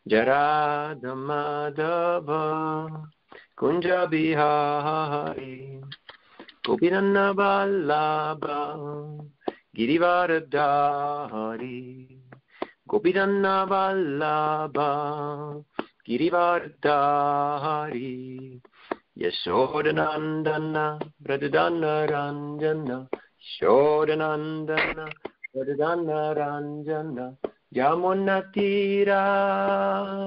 Radha Madhava Kunja Bihari Gopinana Vallabha Girivaradhari Gopinana Vallabha Girivaradhari Yashodanandana Pradana Ranjana Yashodanandana Pradana Ranjana Yamunatira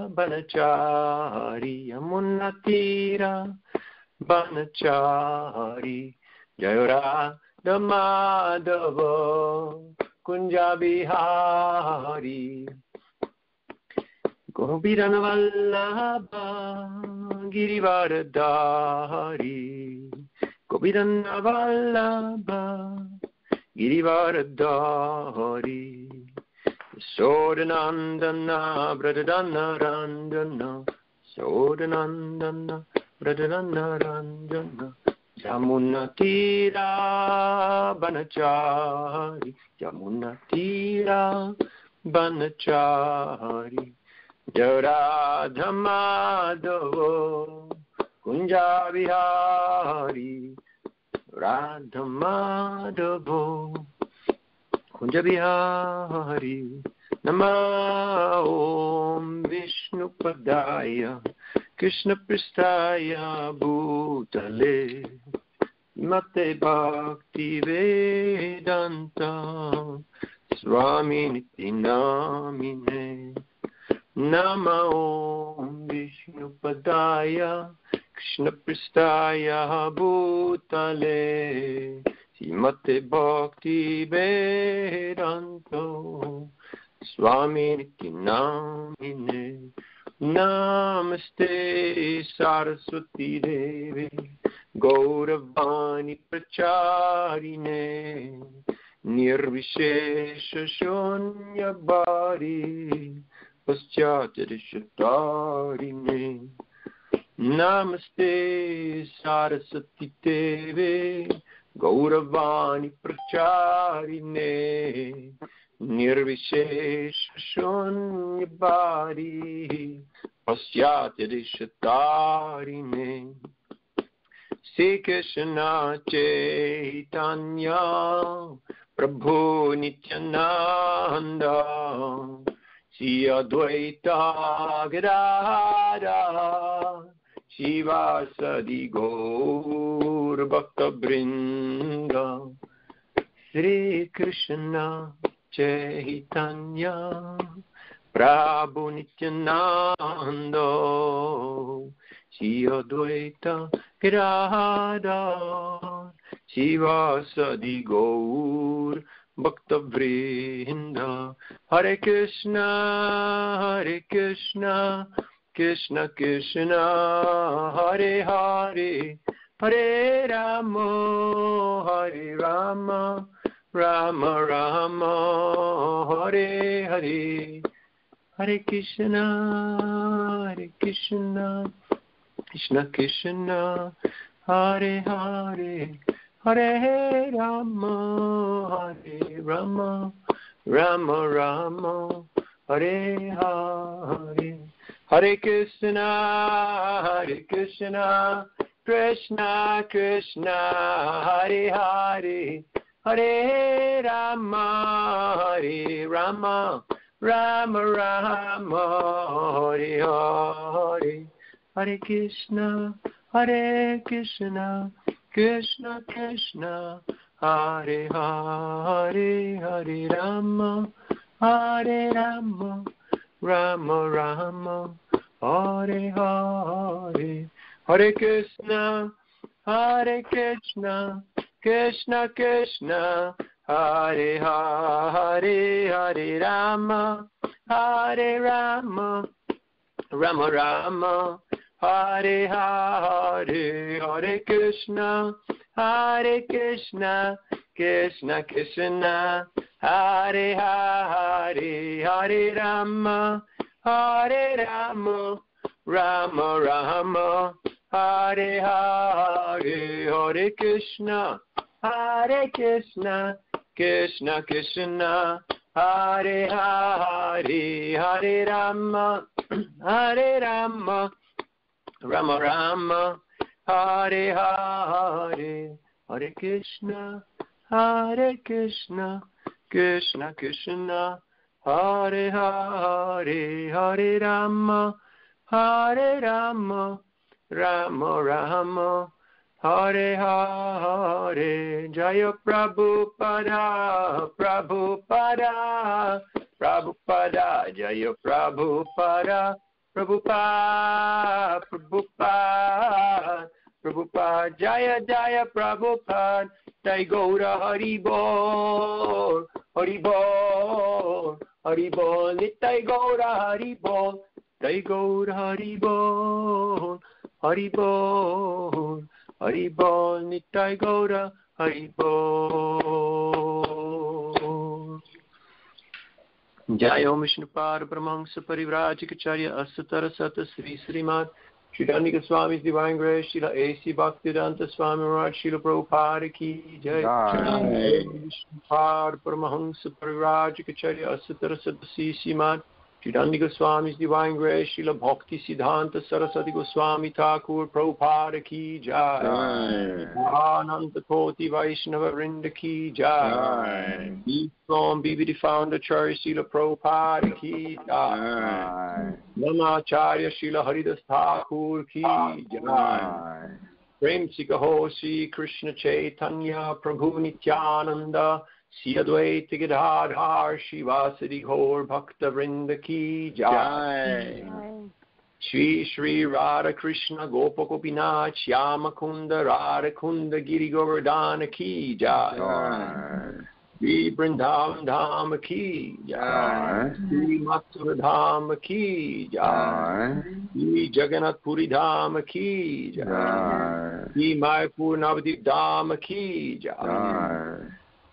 Banachari Yamunatira Banachari Jayara Damadava Kunja Bihari Gopirana Vallabha Girivaradhari Gopirana Vallabha Girivaradhari Sodanandana Pradana Ranjana Sodanandana Pradana Ranjana Yamunatira Banachari Yamunatira Banachari Radha Madhava Kunja Bihari Radha Madhava Kunja Bihari Nama Om Vishnu Padaya Krishna Pristaya Bhutale Mate Bhakti Vedanta Swami Niti Namine Nama Om Vishnu Padaya Krishna Pristaya Bhutale Srimate Bhakti Vedanta Swami Niti Namine Namaste Saraswati Devi Gauravani Pracharine Nirvishesha Shunyabhari Paschatyarishatarine Namaste Saraswati Devi Gauravani Pracharine Nirvishesha Shunyabhari Paschatyarishatarine Sri Krishna Chaitanya Prabhu Nityananda Sri Advaita Gadadhara Shivasadi Gaur Bhakta Vrinda Sri Krishna Chaitanya Prabhu Nityananda Shri Advaita Gadadhara Shivasadi Gaur Bhakta Vrinda Hare Krishna Krishna Krishna Hare Hare Hare Rama Rama Rama Hare Hare Hare Krishna Krishna Krishna Hare Hare Hare Rama Rama Rama Hare Hare Hare Krishna Krishna Krishna Hare Hare Hare Rama Rama Rama Hare Hare Hare Krishna Krishna Krishna Hare Hare Hare Rama Rama Rama Hare Hare Hare Krishna Krishna Krishna Hare Hare Hare Rama Rama Rama Hare Hare Hare Krishna Krishna Krishna Hare Hare Hare Rama Rama Rama Hare Hare Hare Krishna Krishna Krishna Hare Hare Hare Rama Hare Rama, Rama Rama, Hare Hare, Hare Krishna, Krishna Krishna, Hare Hare, Hare Rama, Rama Rama, Hare Hare. Jaya Prabhupada, Prabhupada, Prabhupada, Jaya Prabhupada, Prabhupada, Prabhupada, Prabhupada, Jaya Jaya Prabhupada, Jai Gaura Hari Bol, Hari Bol, Hari Bol, Nitai Gaura Hari Bol, Jai Gaura Hari Bol, Hari Bol, Hari Bol, Nitai Gaura Hari Bol. Jai Om Vishnupad Brahmangsa Parivrajikacharya Asatara Sata Sri Srimad Sridhar Goswami's Divine Grace Srila A.C. Bhaktivedanta Swami Maharaj Srila Prabhupada Ki Jai. Jai Vishnupad Brahmangsa Parivrajikacharya Asatara Sata Sri Srimad Sridhar Goswami's Divine Grace Srila Bhakti Siddhanta Saraswati Goswami Thakur Prabhupada Ki Jai. Ananta Koti Vaishnava Vrinda Ki Jai. From BBD Founder Charya Srila Prabhupada Ki Jai. Namacharya Srila Haridas Thakur Ki Jai. Prem Sikaho Sri Krishna Chaitanya Prabhu Nityananda Sri Advaita Gadadhar Shivasadi Gaur Bhakta Vrinda Ki Jai. Shri Shri Radha Krishna Gopa Gopinath Shyama Kunda Radha Kunda Giri Govardhana Ki Jai. Shri Vrindavan Dham Ki Jai. Shri Mathura Dham Ki Jai. Shri Jagannath Puri Dham Ki Jai. Shri Mayapur Navadip Dham Ki Jai.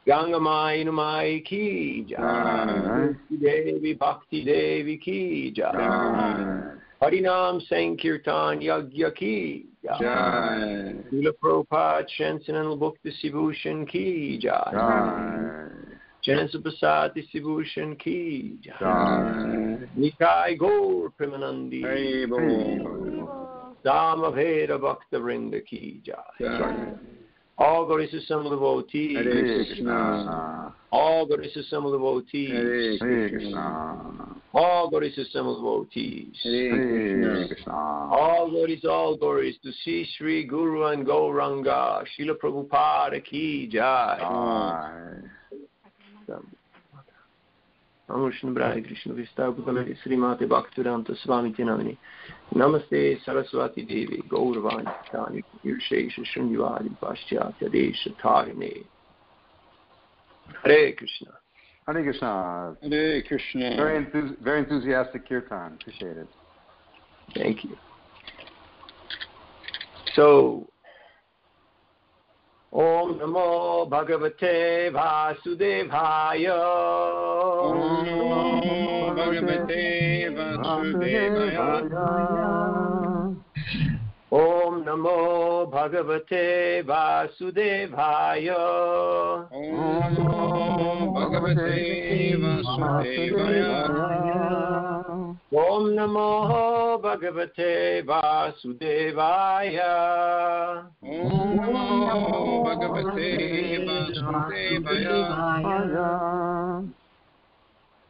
Gangamai Numai Ki Jai. Devi Bhakti Devi Ki Jai. Harinam Sankirtan Yagya Ki Jai. Srila Prabhupada Transcendental Book Distribution Ki Jai. Chansa Prasad Distribution Ki Jai. Nikai Gaur Premanandi Samaveda Bhakta Vrinda Ki Jai. All glories to some devotees. Hare Krishna. All glories to some devotees. Hare Krishna. All glories to some devotees. Hare Krishna. All glories to Sri Sri Guru and Gauranga. Srila Prabhupada Ki Jai. Namaste Brahma Krishna Vistaputale Srimate Bhaktivedanta Swami Tinamini. Namaste Saraswati Devi Gauravani Tani Irshesha Shunyavadi Paschatya Desha Tarine. Hare Krishna. Hare Krishna. Hare Krishna. Very enthusiastic kirtan. Appreciate it. Thank you. So, Om Namo Bhagavate Vasudevaya. Om Namo Bhagavate Vasudevaya. Om Namo Bhagavate Vasudevaya. Om Namo Bhagavate Vasudevaya. Om Namo Bhagavate Vasudevaya. Om Namo Bhagavate Vasudevaya.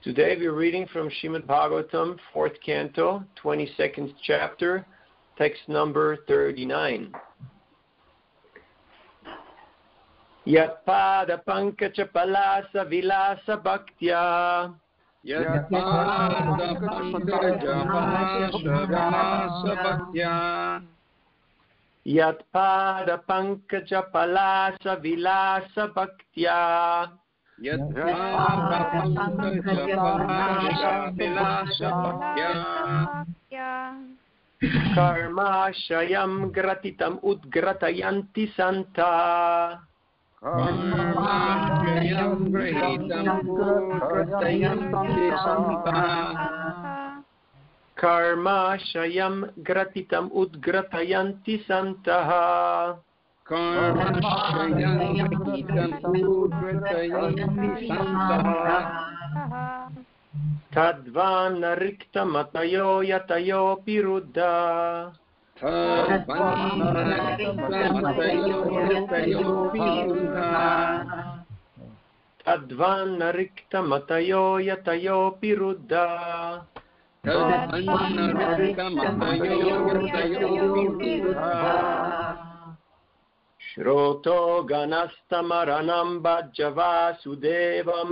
Today we are reading from Srimad Bhagavatam, 4th Canto, 22nd chapter, text number 39. Yat pada pankaja palasa vilasa bhaktya. Yat pada pankaja palasa vilasa bhaktya. Yat pada pankaja palasa vilasa bhaktya. Yat pada pankaja palasa vilasa bhaktya. Karma shayam gratitam udgratayanti santa. Karma shayam gratitam udgratayanti santa. Karma shayam gratitam udgratayanti santa. Karma shayam gratitam udgratayanti santa. Tadvan riktamatayo yatayopi ruddha. Tadvan riktamatayo yatayopi ruddha. Shroto ganastamaranam bhajava sudevam.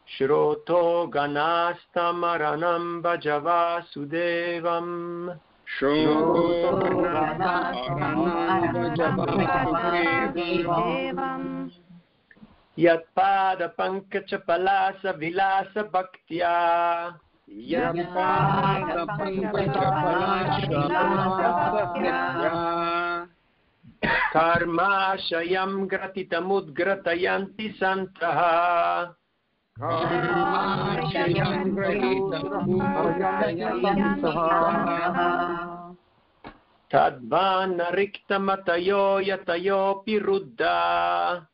Shroto ganastamaranam bhajava sudevam. Yat pada pankaja palasa vilasa bhaktya. Karma shayam gratitamudgratayanti santaha. Tadvan riktamatayo yatayopi ruddha.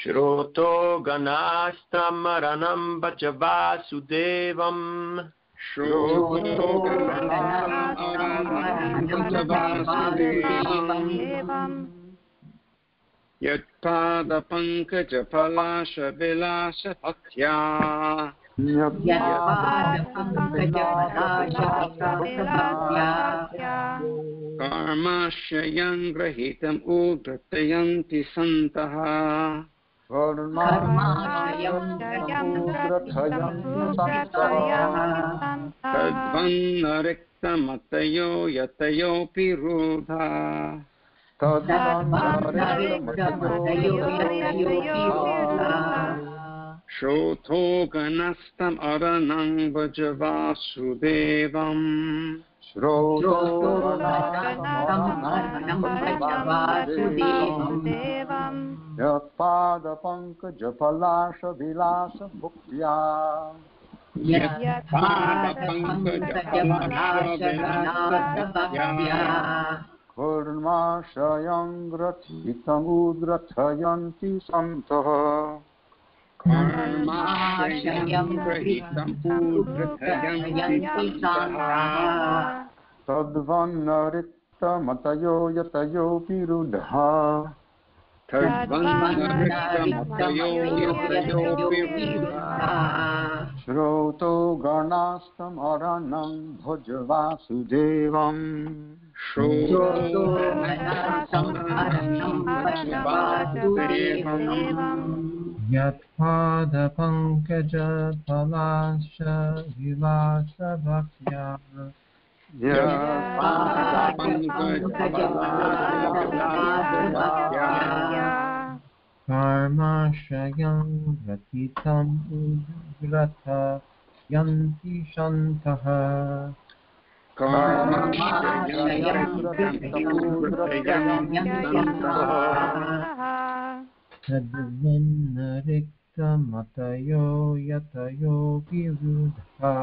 Shroto ganastamaranam bhajava sudevam. Yatpada pankaja palasha vilasa bhaktya. Karmashayam grahitam udratayanti santaha. Tadvanna riktamatayo yatayopi rudha. Shroto ganastam aranang bhajava sudevam. Yatpada pankaja palasha vilasa bhaktya. Kurma shayam gratitamudrathayanti santaha. Tadvanna riktamatayo yatayopi ruddha. Shroto ganastam aranam bhajava sudevam. Yatpada pankaja palasha vilasa bhaktya. Karma shayam gratitam ugrata yanti shantaha. Tadvanna riktamatayo yatayo pirudha.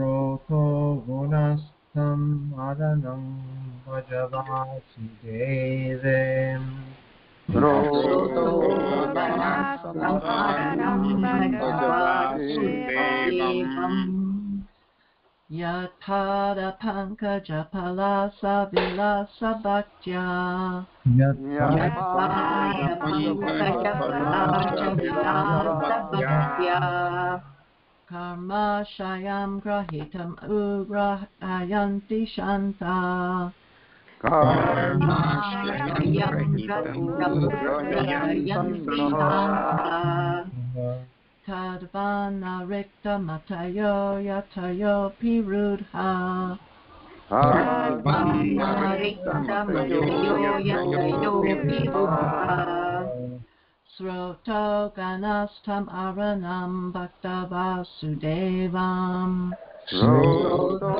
Roto gunastam aranam bhajava sudevem. Yatpada pankaja palasa vilasa bhaktya. Yatpada pankaja palasa vilasa bhaktya. Karma shayam grahitam ugrahayanti shanta. Karma shayam grahitam ugrahayanti shanta. Tadvana riktamatayo yatayo pirudha. Tadvana riktamatayo yatayo pirudha. Sroto ganastam aranam bhaktava sudevam. Sroto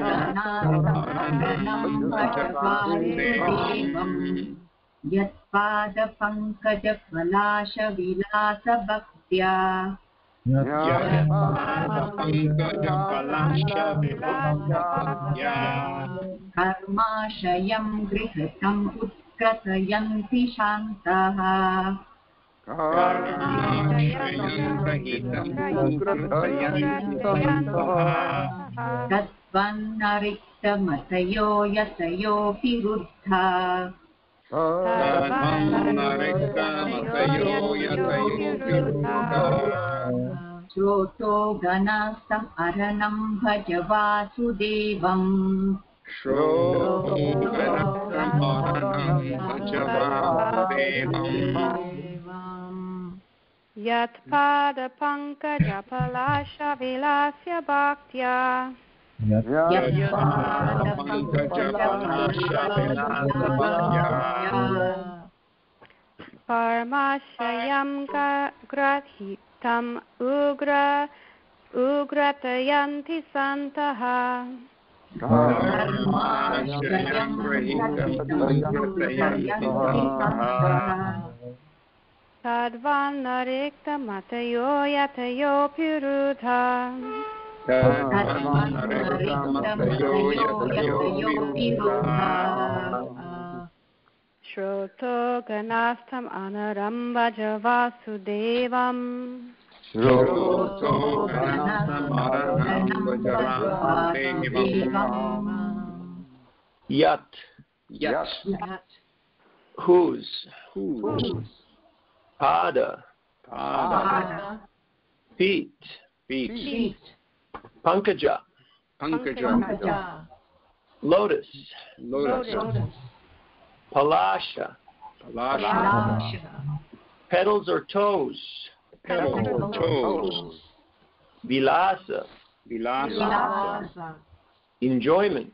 ganastam aranam bhaktava sudevam. Yat यत्पादपङ्कजफलाशविलासभक्त्या कर्माशयं गृहीतम् उत्क्रतयन्ति शान्तः तत्त्वन्नरिक्तमतयो यतयोऽपि रुद्धा श्रोतो गणास्तम् अरणं भज वासुदेवम् यत्पादपङ्कजफलाशविलास्य भक्त्या कर्माशयं ग्रहीतम् उग्रतयन्ति सन्तः तद्वन्नरिक्तमतयो यतयोऽपिरुधा श्रोतो गणास्थम् अनरं भज वासुदेवम् Yat. Whose. Pada. Feet. Pankaja. Lotus. Palasha. Petals or toes. Vilasa. Enjoyment.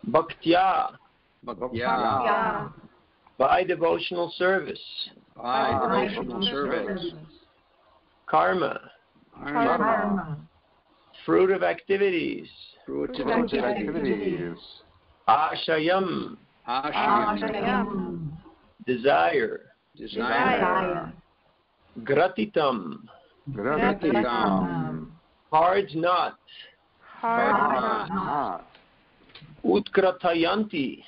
Bhaktya. By devotional service. Karma. Fruit of activities. Ashayam. Desire. Gratitam. Hard knot. Utkratayanti.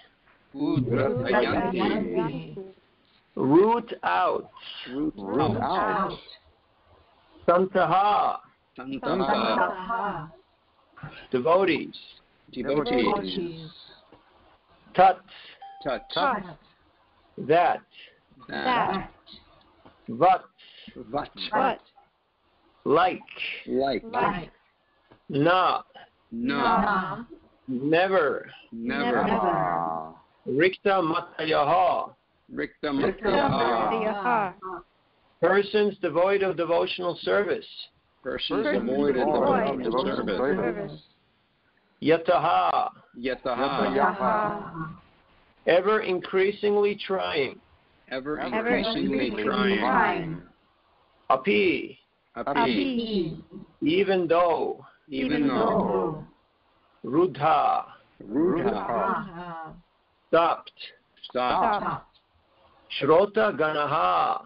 Root out. Santaha. Devotees. Tat. That. Vat. Like. Na. Never. Rikta matayaha. Persons devoid of devotional service. Yataha. Ever increasingly trying. Api. Even though. Rudha. Stopped. Shrota Ganaha.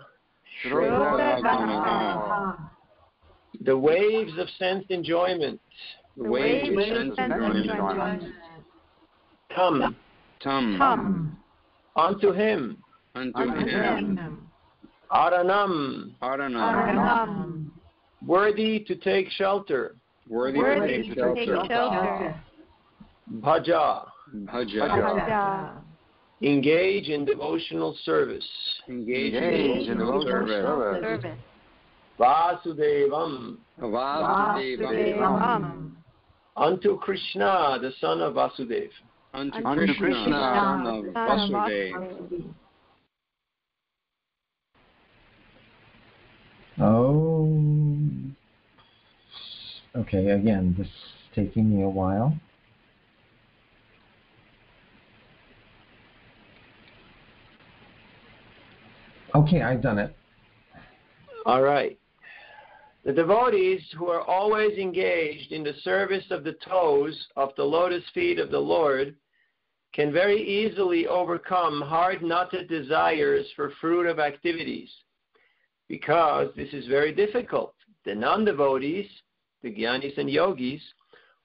The waves of sense enjoyment. Come. Unto him. Aranam. Worthy to take shelter. Bhaja. Engage in devotional service. Vasudevam. Unto Krishna, the son of Vasudev. Oh, okay, again, this is taking me a while. Okay, I've done it. All right. The devotees who are always engaged in the service of the toes of the lotus feet of the Lord can very easily overcome hard-knotted desires for fruitive activities, because this is very difficult. The non-devotees, the jnanis and yogis,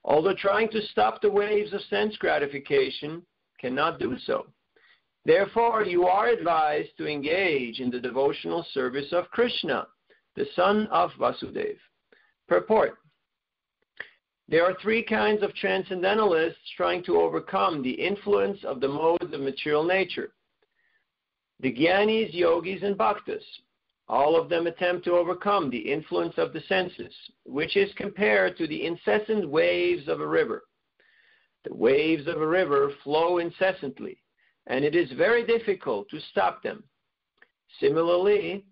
although trying to stop the waves of sense gratification, cannot do so. Therefore, you are advised to engage in the devotional service of Krishna, the son of Vasudeva. Purport. There are three kinds of transcendentalists trying to overcome the influence of the modes of material nature: the jnanis, yogis, and bhaktas. All of them attempt to overcome the influence of the senses, which is compared to the incessant waves of a river. The waves of a river flow incessantly, and it is very difficult to stop them. Similarly,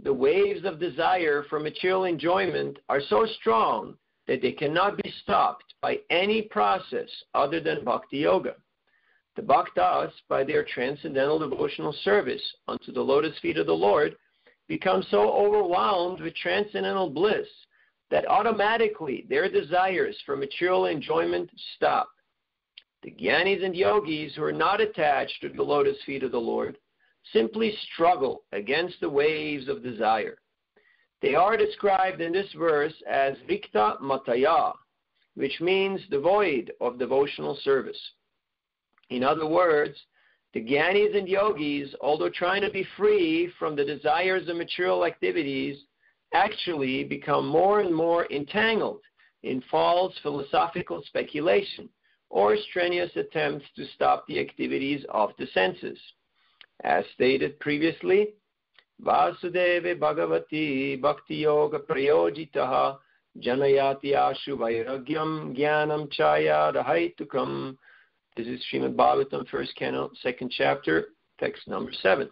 the waves of desire for material enjoyment are so strong that they cannot be stopped by any process other than bhakti yoga. The bhaktas, by their transcendental devotional service unto the lotus feet of the Lord, become so overwhelmed with transcendental bliss that automatically their desires for material enjoyment stop. The jnanis and yogis who are not attached to the lotus feet of the Lord simply struggle against the waves of desire. They are described in this verse as rikta mataya, which means devoid of devotional service. In other words, the jnanis and yogis, although trying to be free from the desires of material activities, actually become more and more entangled in false philosophical speculation or strenuous attempts to stop the activities of the senses. As stated previously, Vasudeve Bhagavati Bhakti Yoga Prayojitaha Janayati Ashu Vairagyam Jnanam Chaya Rahaitukam. This is Srimad Bhagavatam, 1st Canto, 2nd chapter, text number 7.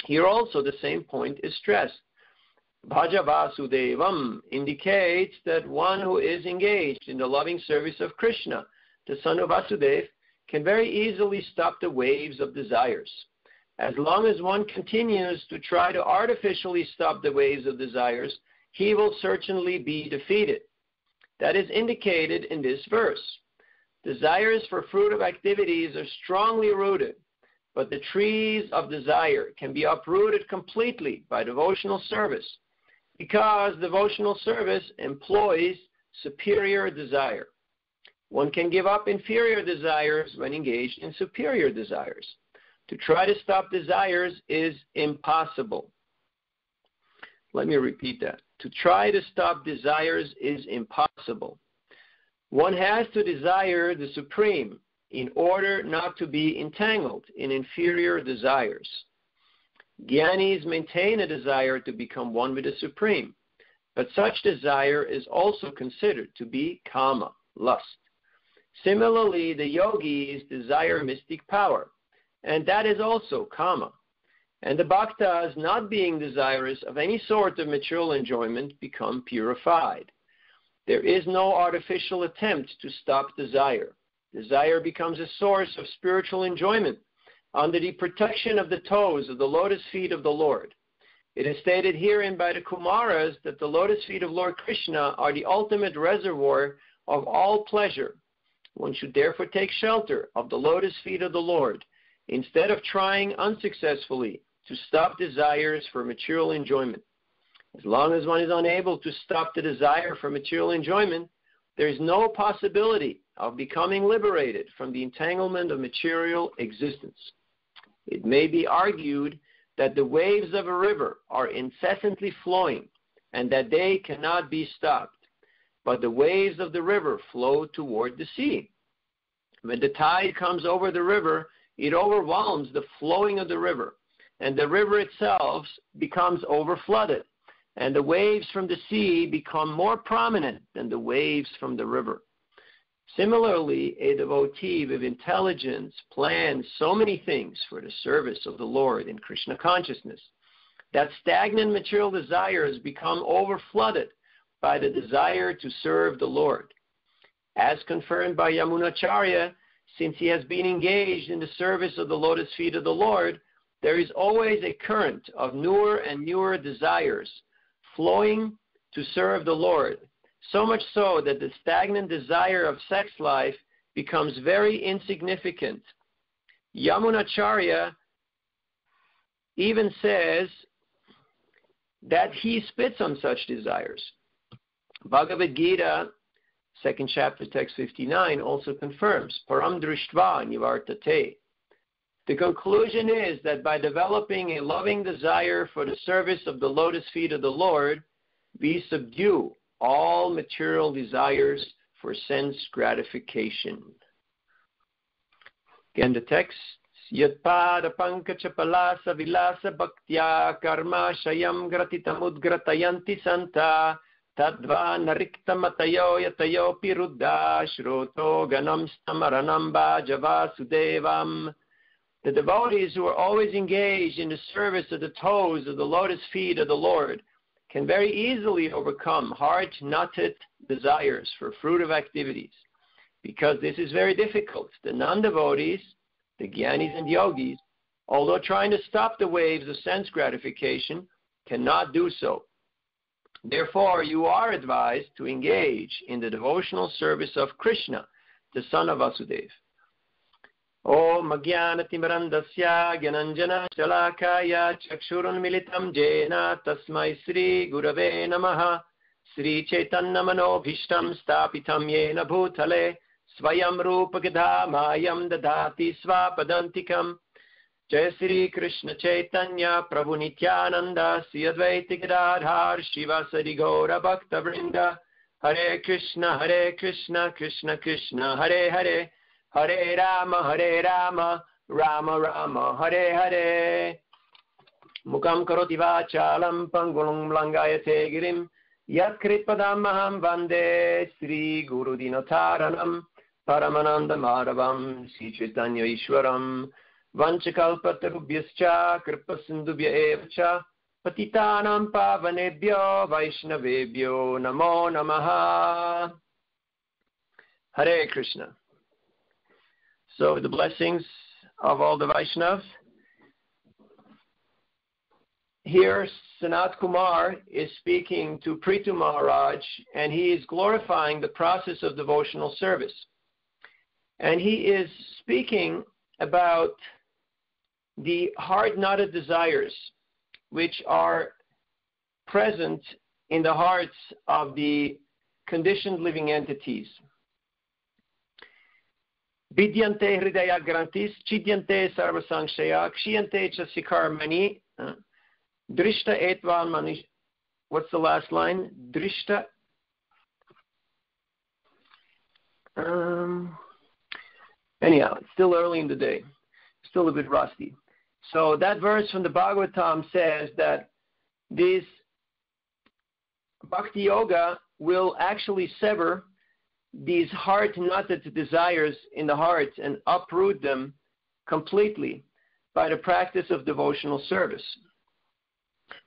Here also the same point is stressed. Bhaja Vasudevam indicates that one who is engaged in the loving service of Krishna, the son of Vasudeva, can very easily stop the waves of desires. As long as one continues to try to artificially stop the waves of desires, he will certainly be defeated. That is indicated in this verse. Desires for fruitive activities are strongly rooted, but the trees of desire can be uprooted completely by devotional service, because devotional service employs superior desire. One can give up inferior desires when engaged in superior desires. To try to stop desires is impossible. Let me repeat that. To try to stop desires is impossible. One has to desire the supreme in order not to be entangled in inferior desires. Jnanis maintain a desire to become one with the supreme, but such desire is also considered to be kama, lust. Similarly, the yogis desire mystic power, and that is also kama. And the bhaktas, not being desirous of any sort of material enjoyment, become purified. There is no artificial attempt to stop desire. Desire becomes a source of spiritual enjoyment under the protection of the toes of the lotus feet of the Lord. It is stated herein by the Kumaras that the lotus feet of Lord Krishna are the ultimate reservoir of all pleasure. One should therefore take shelter of the lotus feet of the Lord, instead of trying unsuccessfully to stop desires for material enjoyment. As long as one is unable to stop the desire for material enjoyment, there is no possibility of becoming liberated from the entanglement of material existence. It may be argued that the waves of a river are incessantly flowing and that they cannot be stopped, but the waves of the river flow toward the sea. When the tide comes over the river, it overwhelms the flowing of the river, and the river itself becomes overflooded, and the waves from the sea become more prominent than the waves from the river. Similarly, a devotee with intelligence plans so many things for the service of the Lord in Krishna consciousness that stagnant material desires become overflooded by the desire to serve the Lord. As confirmed by Yamunacharya, since he has been engaged in the service of the lotus feet of the Lord, there is always a current of newer and newer desires flowing to serve the Lord, so much so that the stagnant desire of sex life becomes very insignificant Yamunacharya even says that he spits on such desires. Bhagavad Gita, 2nd chapter, text 59, also confirms, Param drishtva nivartate. The conclusion is that by developing a loving desire for the service of the lotus feet of the Lord, we subdue all material desires for sense gratification. Again, the text, Yatpada pankacha palasa vilasa bhaktya karma shayam gratitamudgratayanti santa tadva narikta matayo yatayo pirudda shroto ganam stamaranam bhajava sudevam. The devotees who are always engaged in the service of the toes of the lotus feet of the Lord can very easily overcome hard-knotted desires for fruitive activities, because this is very difficult. The non-devotees, the jnanis and yogis, although trying to stop the waves of sense gratification, cannot do so. Therefore, you are advised to engage in the devotional service of Krishna, the son of Vasudeva. Om Jnanatimirandasya Gyananjana Shalakaya Chakshurunmilitam Jena Tasmai Sri Gurave Namaha Sri Chaitanya Manobhishtam Stapitam Yena Bhutale Swayam Rupa Gadhamayam Dadati Svapadantikam Jai Sri Krishna Chaitanya Prabhu Nityananda Sri Advaita Gadadhar Shivasari Gaura Bhakta Vrinda Hare Krishna Krishna Krishna Hare Hare Hare Rama, Rama Rama, Hare Hare. Mukam karoti vachalam pangulum langayate girim yat kripadamaham vande Sri Guru Dinotaranam Paramananda Madhavam Sri Chaitanya Ishwaram Vanchakalpatarubhyascha Kripasindubhya evacha Patitanam Pavanebhyo Vaishnavebhyo Namo Namaha. Hare Krishna. So the blessings of all the Vaishnavas. Here, Sanat Kumar is speaking to Prithu Maharaj, and he is glorifying the process of devotional service. And he is speaking about the hard-knotted desires which are present in the hearts of the conditioned living entities. Vidyante hridaya grantis, chidyante sarvasangshaya, kshiyante chasya karmani, drishta etvan manish. What's the last line? Drishta. Anyhow, it's still early in the day. Still a bit rusty. So that verse from the Bhagavatam says that this Bhakti Yoga will actually sever these hard-knotted desires in the heart and uproot them completely by the practice of devotional service.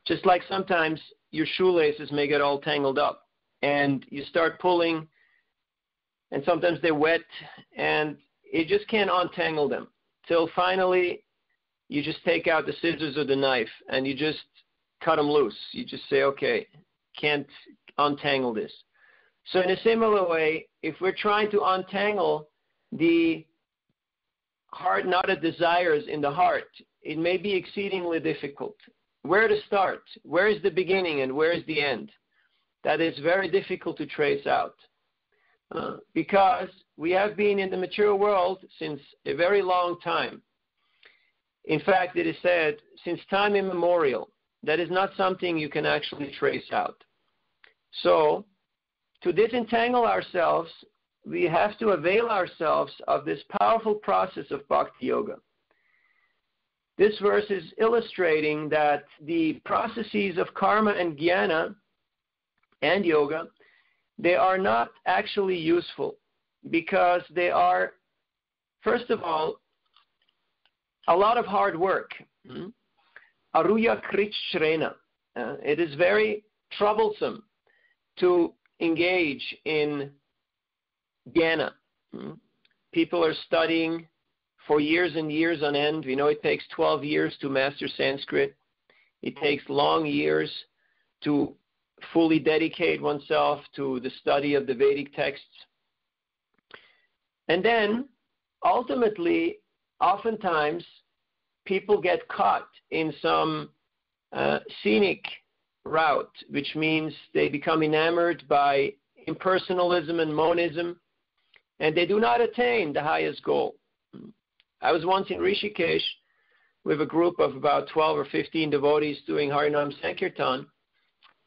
Just like sometimes your shoelaces may get all tangled up and you start pulling and sometimes they're wet and you just can't untangle them till finally you just take out the scissors or the knife and you just cut them loose. You just say, okay, can't untangle this. So in a similar way, if we're trying to untangle the hard-knotted desires in the heart, it may be exceedingly difficult. Where to start? Where is the beginning and where is the end? That is very difficult to trace out. Because we have been in the material world since a very long time. In fact, it is said, since time immemorial, that is not something you can actually trace out. So, to disentangle ourselves, we have to avail ourselves of this powerful process of Bhakti Yoga. This verse is illustrating that the processes of karma and jnana and yoga, they are not actually useful because they are, first of all, a lot of hard work. Aruya krit shrena. It is very troublesome to engage in jnana. People are studying for years and years on end. We know it takes 12 years to master Sanskrit. It takes long years to fully dedicate oneself to the study of the Vedic texts. And then, ultimately, oftentimes people get caught in some scenic route, which means they become enamored by impersonalism and monism, and they do not attain the highest goal. I was once in Rishikesh with a group of about 12 or 15 devotees doing Harinam Sankirtan,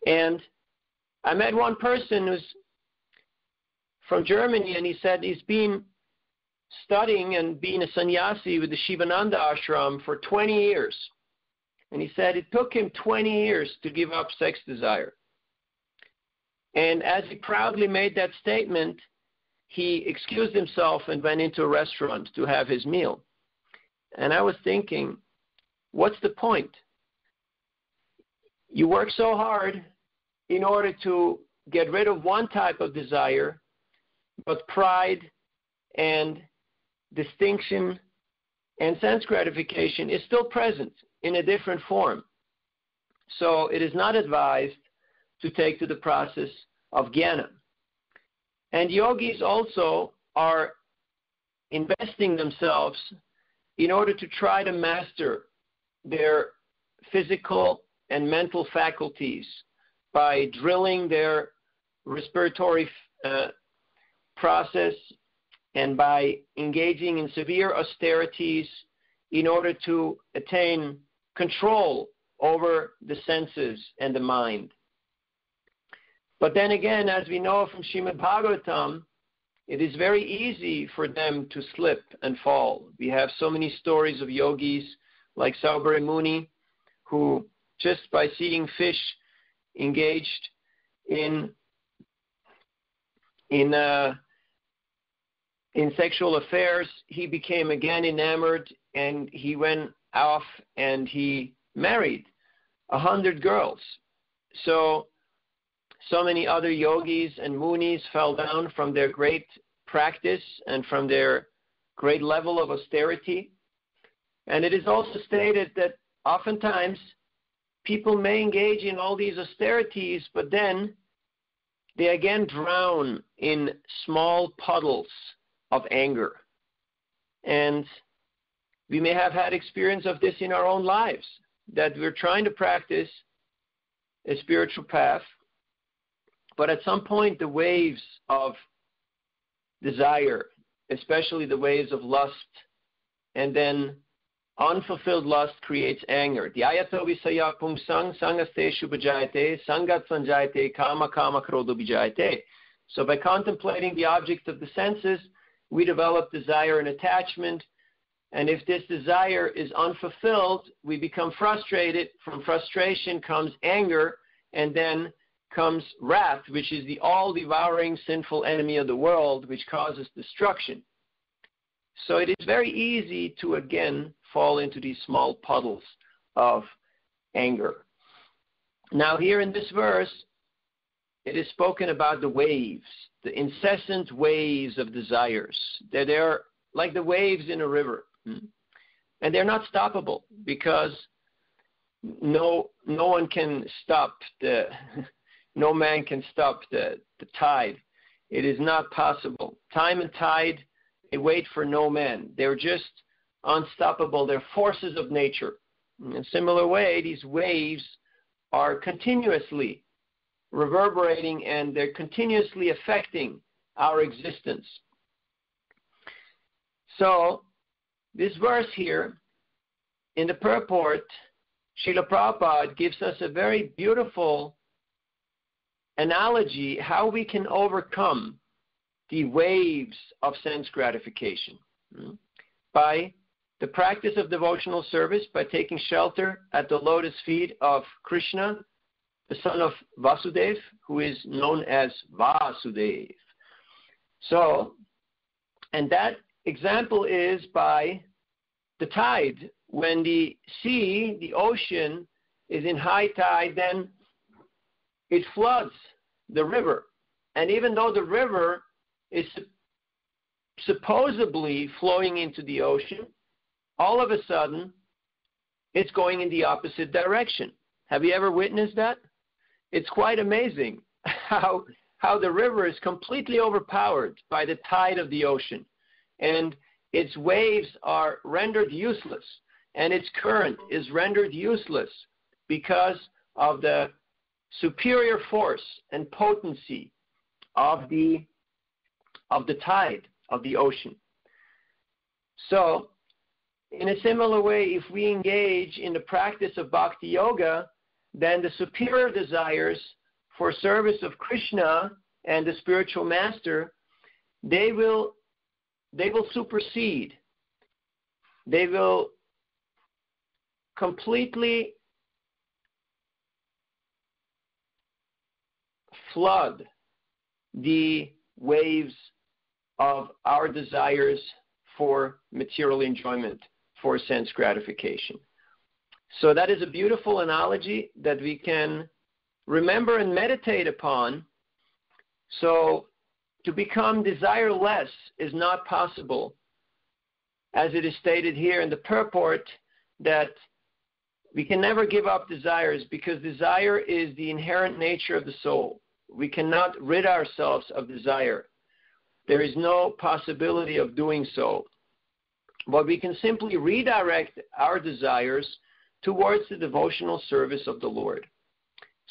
and I met one person who's from Germany, and he said he's been studying and being a sannyasi with the Shivananda ashram for 20 years. And he said it took him 20 years to give up sex desire. And as he proudly made that statement, he excused himself and went into a restaurant to have his meal. And I was thinking, what's the point? You work so hard in order to get rid of one type of desire, but pride and distinction and sense gratification is still present in a different form. So it is not advised to take to the process of jnana. And yogis also are investing themselves in order to try to master their physical and mental faculties by drilling their respiratory process and by engaging in severe austerities in order to attain control over the senses and the mind. But then again, as we know from Srimad Bhagavatam, it is very easy for them to slip and fall. We have so many stories of yogis like Saubhari Muni, who just by seeing fish engaged in sexual affairs, he became again enamored, and he went off and he married 100 girls. So many other yogis and munis fell down from their great practice and from their great level of austerity. And it is also stated that oftentimes people may engage in all these austerities, but then they again drown in small puddles of anger. And we may have had experience of this in our own lives, that we're trying to practice a spiritual path, but at some point the waves of desire, especially the waves of lust, and then unfulfilled lust creates anger. Dhyayato visaya pumsang sangasteshu bhajayate sangat sanjayate kama kama krodho bijayate. So by contemplating the object of the senses, we develop desire and attachment, and if this desire is unfulfilled, we become frustrated. From frustration comes anger, and then comes wrath, which is the all-devouring sinful enemy of the world, which causes destruction. So it is very easy to again fall into these small puddles of anger. Now here in this verse, it is spoken about the waves, the incessant waves of desires. That they're like the waves in a river. And they're not stoppable, because no one can stop no man can stop the tide. It is not possible. Time and tide, they wait for no man. They're just unstoppable. They're forces of nature. In a similar way, these waves are continuously reverberating, and they're continuously affecting our existence. So, this verse here, in the purport, Srila Prabhupada gives us a very beautiful analogy how we can overcome the waves of sense gratification by the practice of devotional service, by taking shelter at the lotus feet of Krishna, the son of Vasudev, who is known as Vasudev. So, and that example is by the tide. When the sea, the ocean, is in high tide, then it floods the river. And even though the river is supposedly flowing into the ocean, all of a sudden, it's going in the opposite direction. Have you ever witnessed that? It's quite amazing how the river is completely overpowered by the tide of the ocean. And its waves are rendered useless, and its current is rendered useless because of the superior force and potency of the tide of the ocean. So, in a similar way, if we engage in the practice of Bhakti Yoga, then the superior desires for service of Krishna and the spiritual master, they will supersede. They will completely flood the waves of our desires for material enjoyment, for sense gratification. So that is a beautiful analogy that we can remember and meditate upon. So to become desireless is not possible, as it is stated here in the purport, that we can never give up desires, because desire is the inherent nature of the soul. We cannot rid ourselves of desire. There is no possibility of doing so. But we can simply redirect our desires towards the devotional service of the Lord.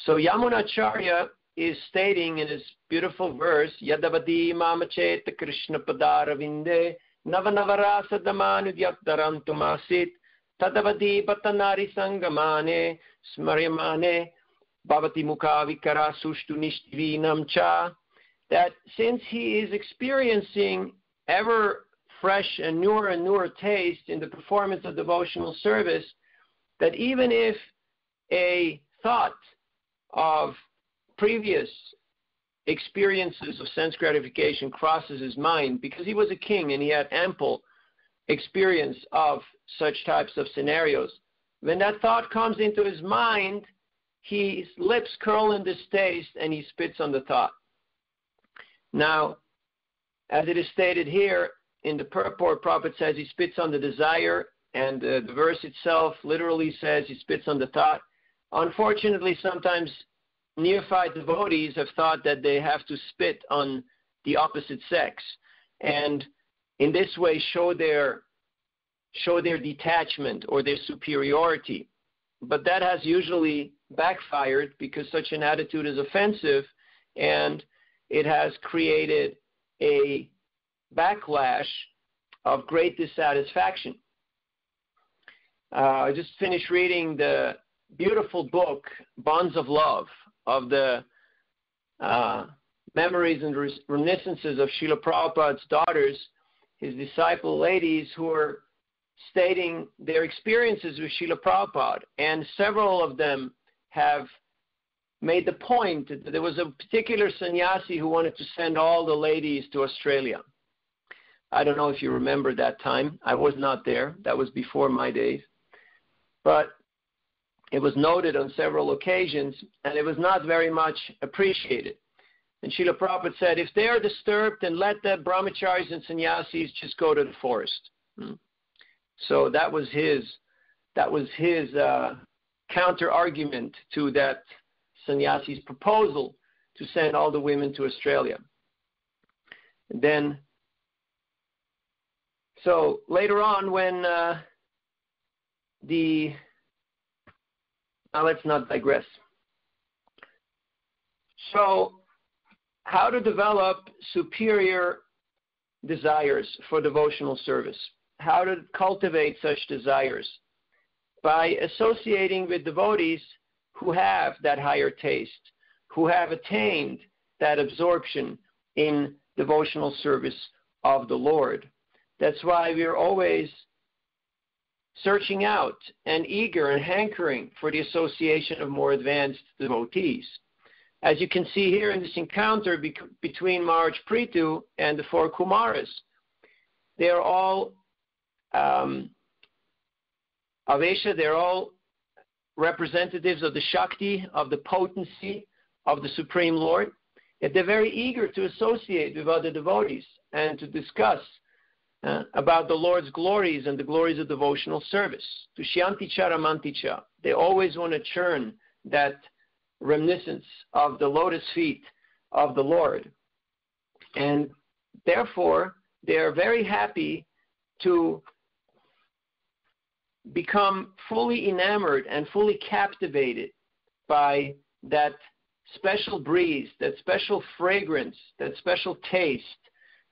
So Yamunacharya is stating in his beautiful verse, Yadavadi mamacheta Krishna padaravinde navanavarasa damanudhyaktarantumasit tadavadi patanari sangamane smaryamane bhavati mukhavikara sushtu nishtivinam cha. That since he is experiencing ever fresh and newer taste in the performance of devotional service, that even if a thought of previous experiences of sense gratification crosses his mind, because he was a king and he had ample experience of such types of scenarios, when that thought comes into his mind, his lips curl in distaste and he spits on the thought. Now, as it is stated here in the purport, Prabhupada says he spits on the desire, and the verse itself literally says he spits on the thought. Unfortunately, sometimes neophyte devotees have thought that they have to spit on the opposite sex, and in this way show their detachment or their superiority. But that has usually backfired, because such an attitude is offensive, and it has created a backlash of great dissatisfaction. I just finished reading the beautiful book, Bonds of Love, of the memories and reminiscences of Srila Prabhupada's daughters, his disciple ladies, who are stating their experiences with Srila Prabhupada. And several of them have made the point that there was a particular sannyasi who wanted to send all the ladies to Australia. I don't know if you remember that time. I was not there. That was before my days. But it was noted on several occasions, and it was not very much appreciated. And Srila Prabhupada said, if they are disturbed, then let the brahmacharis and sannyasis just go to the forest. So that was his counter-argument to that sannyasi's proposal to send all the women to Australia. And then, so later on, when now let's not digress. So, how to develop superior desires for devotional service? How to cultivate such desires? By associating with devotees who have that higher taste, who have attained that absorption in devotional service of the Lord. That's why we are always searching out and eager and hankering for the association of more advanced devotees. As you can see here in this encounter between Maharaj Prithu and the four Kumaras, they are all Avesha, they're all representatives of the Shakti, of the potency of the Supreme Lord. Yet they're very eager to associate with other devotees and to discuss about the Lord's glories and the glories of devotional service. Tushyanti charamanti cha. They always want to churn that reminiscence of the lotus feet of the Lord. And therefore, they are very happy to become fully enamored and fully captivated by that special breeze, that special fragrance, that special taste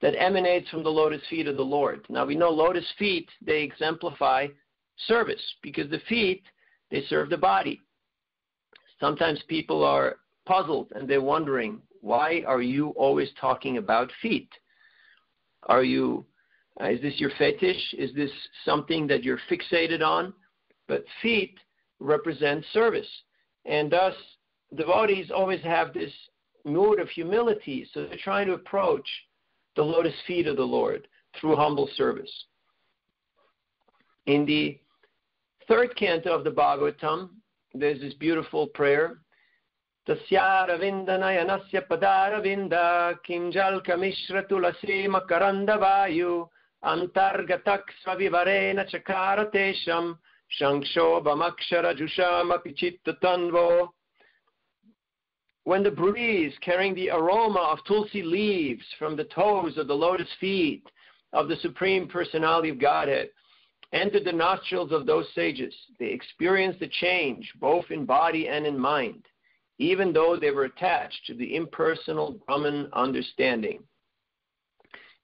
that emanates from the lotus feet of the Lord. Now we know lotus feet, they exemplify service because the feet, they serve the body. Sometimes people are puzzled and they're wondering, why are you always talking about feet? Is this your fetish? Is this something that you're fixated on? But feet represent service. And thus, devotees always have this mood of humility, so they're trying to approach the lotus feet of the Lord through humble service. In the third canto of the Bhagavatam, there's this beautiful prayer. Tasya ravinda nayanasya padaravinda kinjalka mishra tulasi makaranda vayu antargatak svavivarena chakara tesham shankshobhamakshara jusham apichittatanvo. When the breeze carrying the aroma of tulsi leaves from the toes of the lotus feet of the Supreme Personality of Godhead entered the nostrils of those sages, they experienced a change both in body and in mind, even though they were attached to the impersonal Brahman understanding.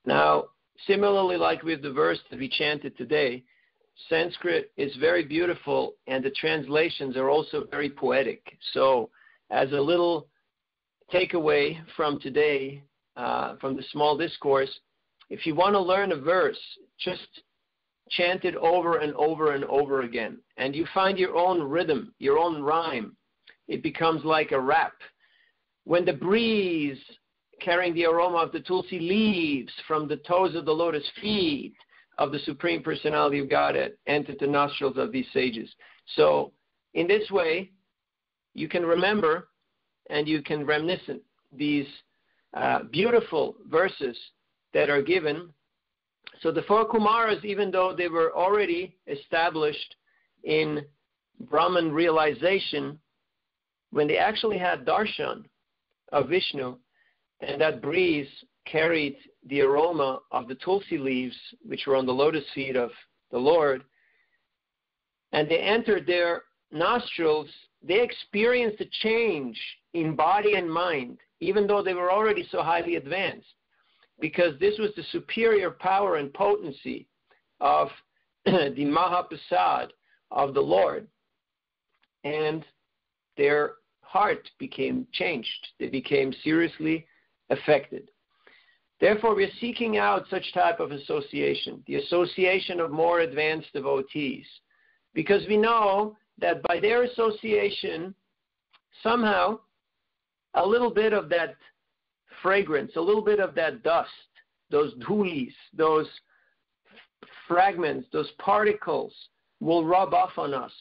Now, similarly like with the verse that we chanted today, Sanskrit is very beautiful and the translations are also very poetic. So, as a little takeaway from today, from the small discourse, if you want to learn a verse, just chant it over and over and over again. And you find your own rhythm, your own rhyme. It becomes like a rap. When the breeze carrying the aroma of the tulsi leaves from the toes of the lotus feet of the Supreme Personality of Godhead entered the nostrils of these sages. So, in this way, you can remember and you can reminiscent these beautiful verses that are given. So the four Kumaras, even though they were already established in Brahman realization, when they actually had darshan of Vishnu, and that breeze carried the aroma of the tulsi leaves, which were on the lotus feet of the Lord, and they entered their nostrils, they experienced a change in body and mind, even though they were already so highly advanced, because this was the superior power and potency of the Mahaprasad of the Lord. And their heart became changed. They became seriously affected. Therefore, we're seeking out such type of association, the association of more advanced devotees, because we know that by their association, somehow, a little bit of that fragrance, a little bit of that dust, those dhulis, those fragments, those particles will rub off on us.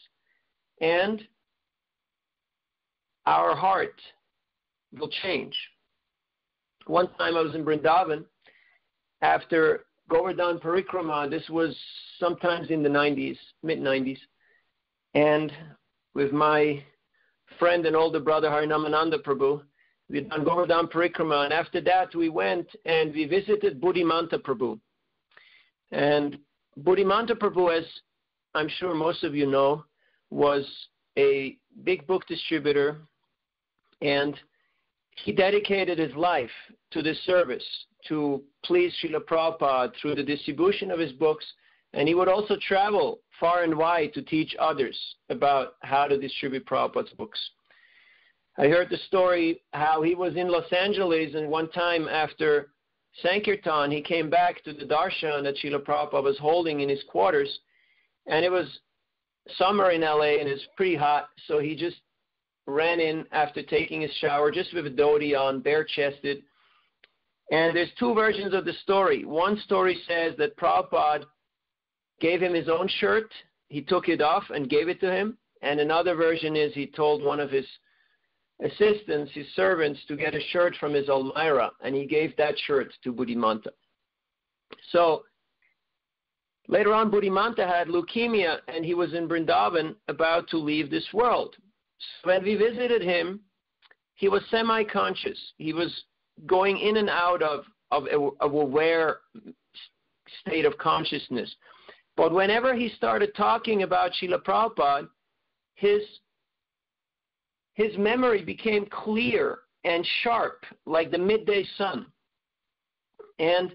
And our heart will change. One time I was in Vrindavan after Govardhan Parikrama. This was sometimes in the 90s, mid-90s. And with my friend and older brother Harinamananda Prabhu, we had done Govardhan Parikrama. And after that we went and we visited Buddhimanta Prabhu. And Buddhimanta Prabhu, as I'm sure most of you know, was a big book distributor, and he dedicated his life to this service, to please Srila Prabhupada through the distribution of his books, and he would also travel far and wide to teach others about how to distribute Prabhupada's books. I heard the story how he was in Los Angeles, and one time after Sankirtan, he came back to the darshan that Srila Prabhupada was holding in his quarters, and it was summer in LA and it's pretty hot, so he just ran in after taking his shower, just with a dhoti on, bare-chested. And there's two versions of the story. One story says that Prabhupada gave him his own shirt, he took it off and gave it to him, and another version is he told one of his assistants, his servants, to get a shirt from his almirah, and he gave that shirt to Buddhimanta. So later on, Buddhimanta had leukemia, and he was in Vrindavan about to leave this world. So when we visited him, he was semi-conscious. He was going in and out of aware state of consciousness. But whenever he started talking about Srila Prabhupada, his memory became clear and sharp like the midday sun. And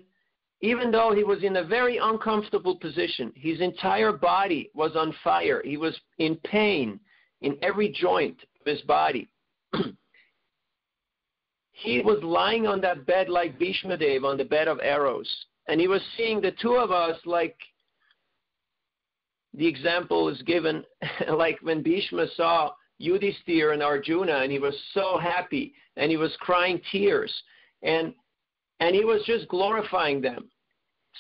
even though he was in a very uncomfortable position, his entire body was on fire. He was in pain in every joint of his body. He was lying on that bed like Bhishma Dev on the bed of arrows. And he was seeing the two of us like the example is given, like when Bhishma saw Yudhishthira and Arjuna, and he was so happy, and he was crying tears, and he was just glorifying them.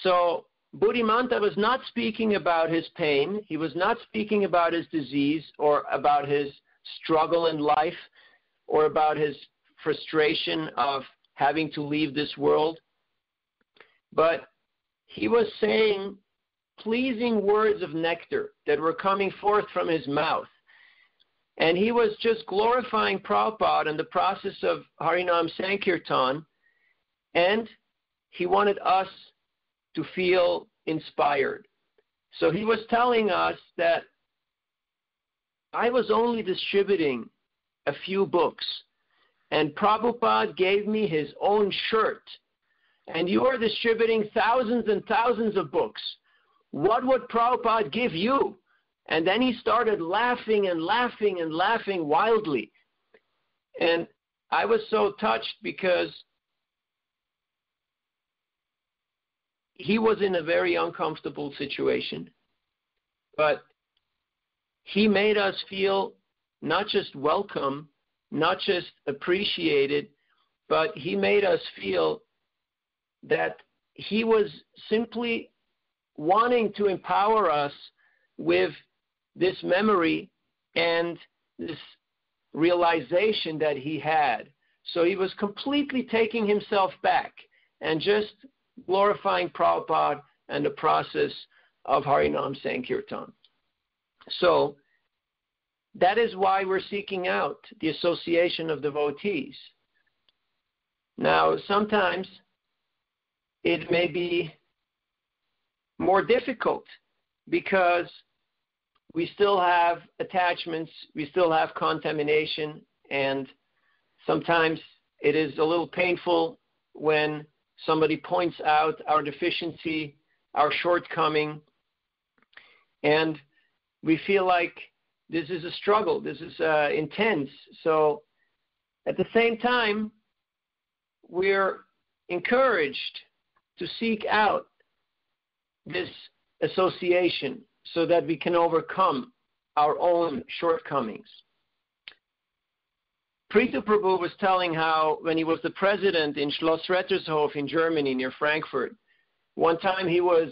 So Buddhimanta was not speaking about his pain, he was not speaking about his disease, or about his struggle in life, or about his frustration of having to leave this world, but he was saying pleasing words of nectar that were coming forth from his mouth. And he was just glorifying Prabhupada in the process of Harinam Sankirtan, and he wanted us to feel inspired. So he was telling us that I was only distributing a few books, and Prabhupada gave me his own shirt, and you are distributing thousands and thousands of books. What would Prabhupada give you? And then he started laughing and laughing and laughing wildly. And I was so touched because he was in a very uncomfortable situation. But he made us feel not just welcome, not just appreciated, but he made us feel that he was simply wanting to empower us with this memory and this realization that he had. So he was completely taking himself back and just glorifying Prabhupada and the process of Harinam Sankirtan. So that is why we're seeking out the association of devotees. Now, sometimes it may be more difficult because we still have attachments, we still have contamination, and sometimes it is a little painful when somebody points out our deficiency, our shortcoming, and we feel like this is a struggle, this is intense. So at the same time, we're encouraged to seek out this association so that we can overcome our own shortcomings. Prithu Prabhu was telling how when he was the president in Schloss Rettershof in Germany near Frankfurt, one time he was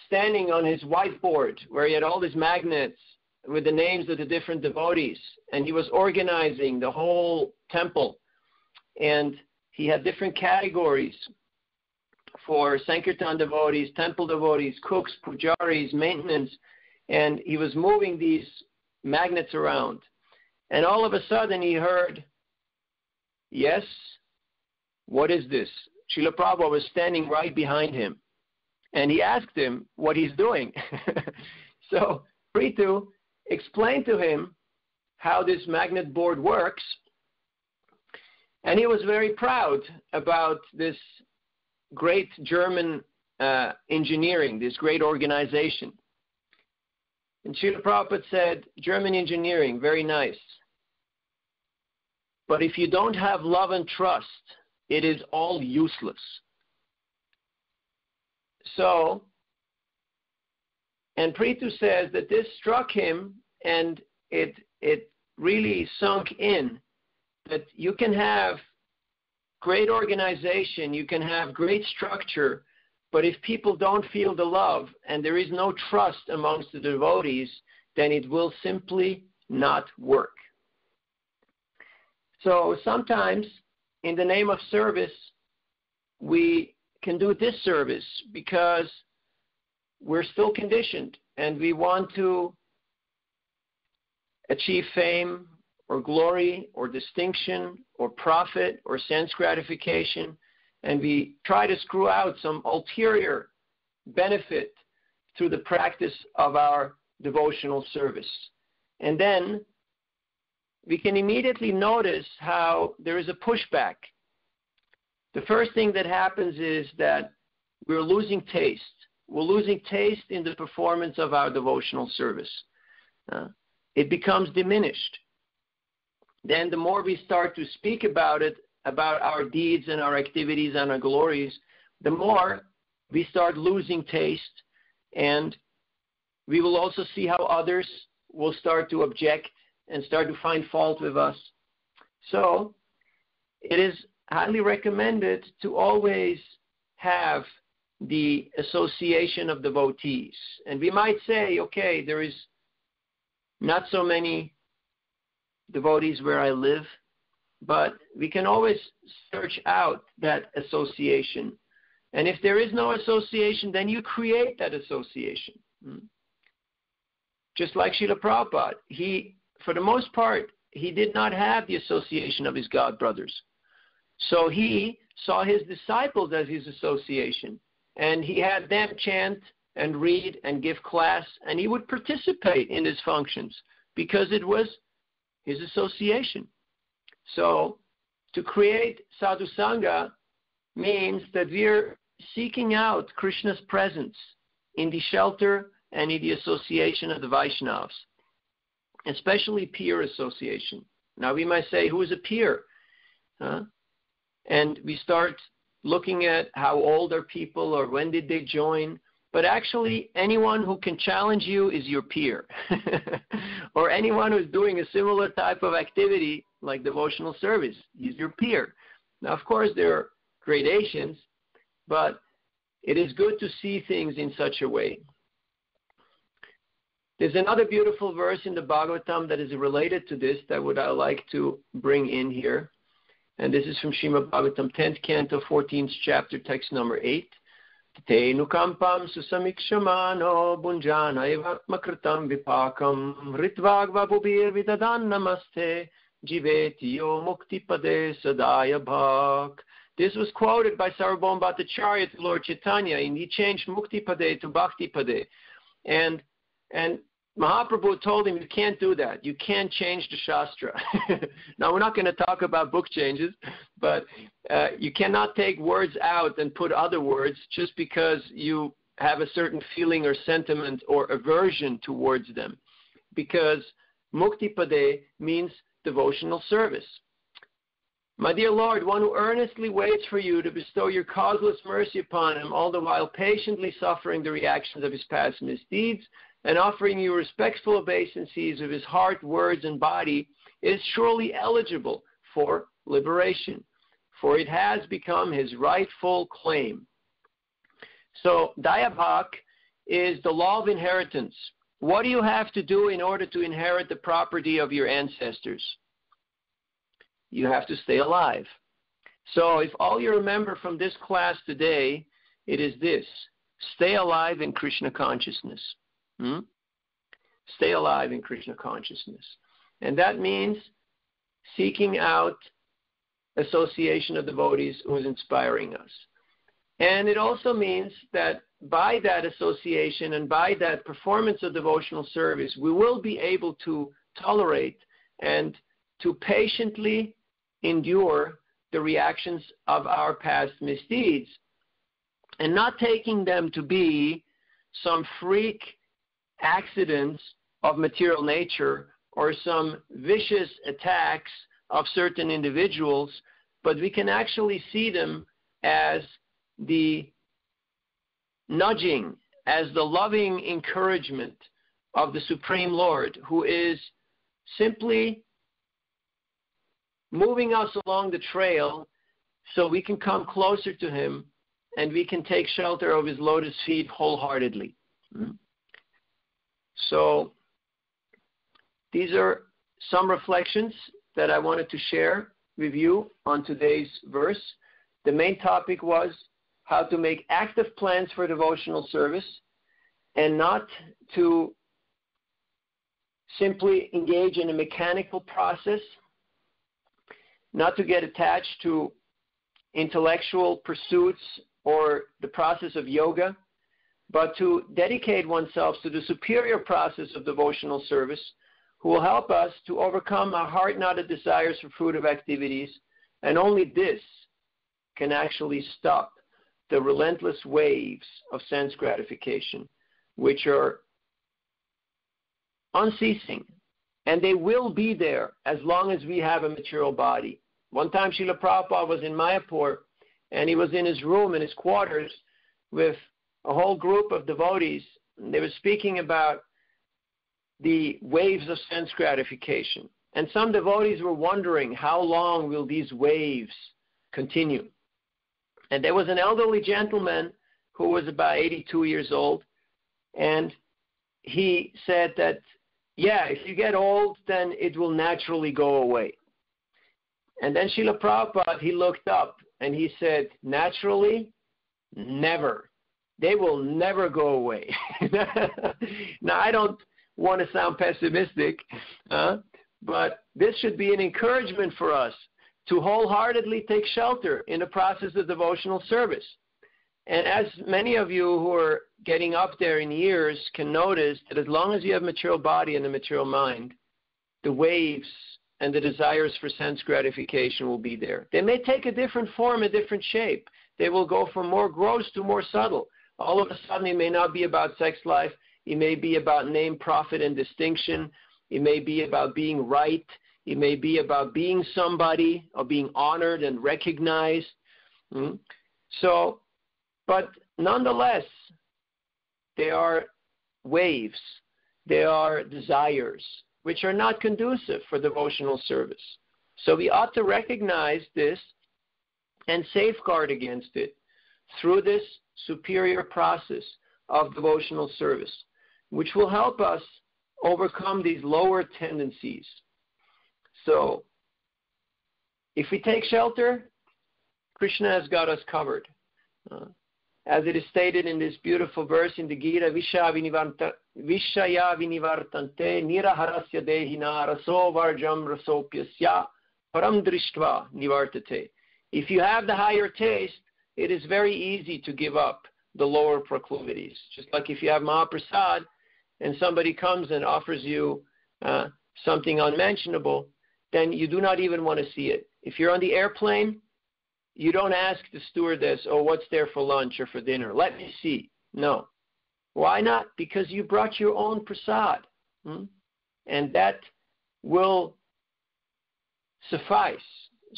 standing on his whiteboard where he had all these magnets with the names of the different devotees, and he was organizing the whole temple, and he had different categories for Sankirtan devotees, temple devotees, cooks, pujaris, maintenance, and he was moving these magnets around. And all of a sudden he heard, "Yes, what is this?" Srila Prabhupada was standing right behind him, and he asked him what he's doing. So Prithu explained to him how this magnet board works, and he was very proud about this great German engineering, this great organization. And Srila Prabhupada said, German engineering, very nice. But if you don't have love and trust, it is all useless. So, and Prithu says that this struck him, and it really sunk in, that you can have great organization, you can have great structure, but if people don't feel the love and there is no trust amongst the devotees, then it will simply not work. So sometimes, in the name of service, we can do disservice because we're still conditioned and we want to achieve fame or glory or distinction or profit or sense gratification. and we try to screw out some ulterior benefit through the practice of our devotional service. And then we can immediately notice how there is a pushback. The first thing that happens is that we're losing taste. We're losing taste in the performance of our devotional service. It becomes diminished. Then the more we start to speak about it, about our deeds and our activities and our glories, the more we start losing taste, and we will also see how others will start to object and start to find fault with us. So it is highly recommended to always have the association of devotees. And we might say, okay, there is not so many devotees where I live, but we can always search out that association. And if there is no association, then you create that association. Just like Srila Prabhupada, for the most part, he did not have the association of his god brothers. So he saw his disciples as his association, and he had them chant and read and give class, and he would participate in his functions because it was his association. So to create sadhu sangha means that we're seeking out Krishna's presence in the shelter and in the association of the Vaishnavas, especially peer association. Now we might say, who is a peer? And we start looking at how old are people or when did they join. But actually, anyone who can challenge you is your peer. Or anyone who's doing a similar type of activity like devotional service is your peer. Now, of course, there are gradations, but it is good to see things in such a way. There's another beautiful verse in the Bhagavatam that is related to this that I like to bring in here. And this is from Srimad Bhagavatam, 10th canto, 14th chapter, text number 8. Te nukampam susamikshamano bunjana evatmakritam vipakam ritvagva bubir vidadan namaste jivetiyo muktipade sadaya bhak. This was quoted by Sarvabhauma Bhattacharya to Lord Chaitanya, and he changed muktipade to bhaktipade. And Mahaprabhu told him, you can't do that. You can't change the Shastra. Now, we're not going to talk about book changes, but you cannot take words out and put other words just because you have a certain feeling or sentiment or aversion towards them. Because muktipade means devotional service. My dear Lord, one who earnestly waits for you to bestow your causeless mercy upon him, all the while patiently suffering the reactions of his past misdeeds, and offering you respectful obeisances of his heart, words, and body, is surely eligible for liberation, for it has become his rightful claim. So, Dayabhak is the law of inheritance. What do you have to do in order to inherit the property of your ancestors? You have to stay alive. So, if all you remember from this class today, it is this: stay alive in Krishna consciousness. Stay alive in Krishna consciousness. And that means seeking out association of devotees who is inspiring us. And it also means that by that association and by that performance of devotional service, we will be able to tolerate and to patiently endure the reactions of our past misdeeds, and not taking them to be some freak accidents of material nature or some vicious attacks of certain individuals, but we can actually see them as the nudging, as the loving encouragement of the Supreme Lord, who is simply moving us along the trail so we can come closer to him and we can take shelter of his lotus feet wholeheartedly. So these are some reflections that I wanted to share with you on today's verse. The main topic was how to make active plans for devotional service and not to simply engage in a mechanical process, not to get attached to intellectual pursuits or the process of yoga, but to dedicate oneself to the superior process of devotional service, who will help us to overcome our heart-knotted desires for fruitive activities, and only this can actually stop the relentless waves of sense gratification, which are unceasing, and they will be there as long as we have a material body. One time Srila Prabhupada was in Mayapur, and he was in his room, in his quarters, with a whole group of devotees, and they were speaking about the waves of sense gratification. And some devotees were wondering, how long will these waves continue? And there was an elderly gentleman who was about 82 years old, and he said that, yeah, if you get old, then it will naturally go away. And then Srila Prabhupada, he looked up and he said, naturally? Never. They will never go away. Now, I don't want to sound pessimistic, but this should be an encouragement for us to wholeheartedly take shelter in the process of devotional service. And as many of you who are getting up there in years can notice, that as long as you have material body and a material mind, the waves and the desires for sense gratification will be there. They may take a different form, a different shape. They will go from more gross to more subtle. All of a sudden, it may not be about sex life. It may be about name, profit, and distinction. It may be about being right. It may be about being somebody or being honored and recognized. But nonetheless, they are waves. They are desires which are not conducive for devotional service. So we ought to recognize this and safeguard against it through this superior process of devotional service, which will help us overcome these lower tendencies. So, if we take shelter, Krishna has got us covered. As it is stated in this beautiful verse in the Gita, Vishaya vinivartante niraharasya dehina raso varjam rasopyasya param drishtva nivartate. If you have the higher taste, it is very easy to give up the lower proclivities. Just like if you have Mahaprasad and somebody comes and offers you something unmentionable, then you do not even want to see it. If you're on the airplane, you don't ask the stewardess, oh, what's there for lunch or for dinner? Let me see. No. Why not? Because you brought your own prasad. And that will suffice.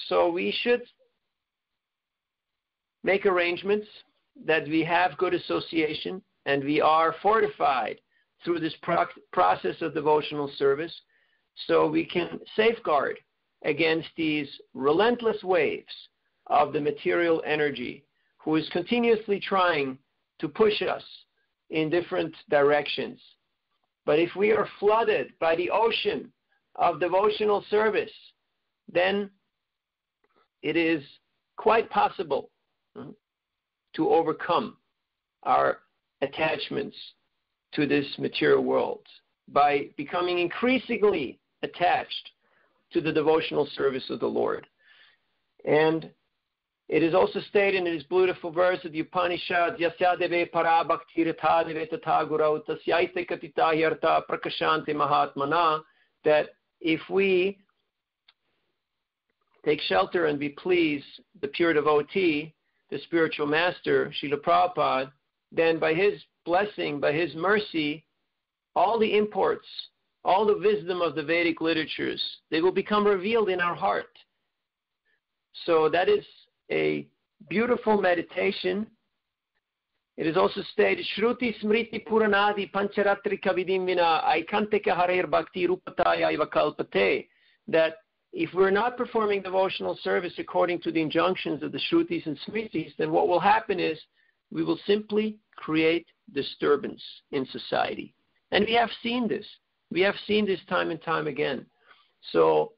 So we should make arrangements that we have good association and we are fortified through this process of devotional service, so we can safeguard against these relentless waves of the material energy who is continuously trying to push us in different directions. But if we are flooded by the ocean of devotional service, then it is quite possible to overcome our attachments to this material world by becoming increasingly attached to the devotional service of the Lord. And it is also stated in this beautiful verse of the Upanishad, Yasya deve para bhakti rita deve tata gurau tasyaite katita hyarta prakashante mahatmana, that if we take shelter and we please the pure devotee, the spiritual master, Srila Prabhupada, then by his blessing, by his mercy, all the imports, all the wisdom of the Vedic literatures, they will become revealed in our heart. So that is a beautiful meditation. It is also stated, Shruti Smriti Puranadi Pancharatri Kavidim Vina Aikanteka Harer Bhakti Rupataya Iva Kalpate, that if we're not performing devotional service according to the injunctions of the Shrutis and Smritis, then what will happen is we will simply create disturbance in society. And we have seen this. We have seen this time and time again. So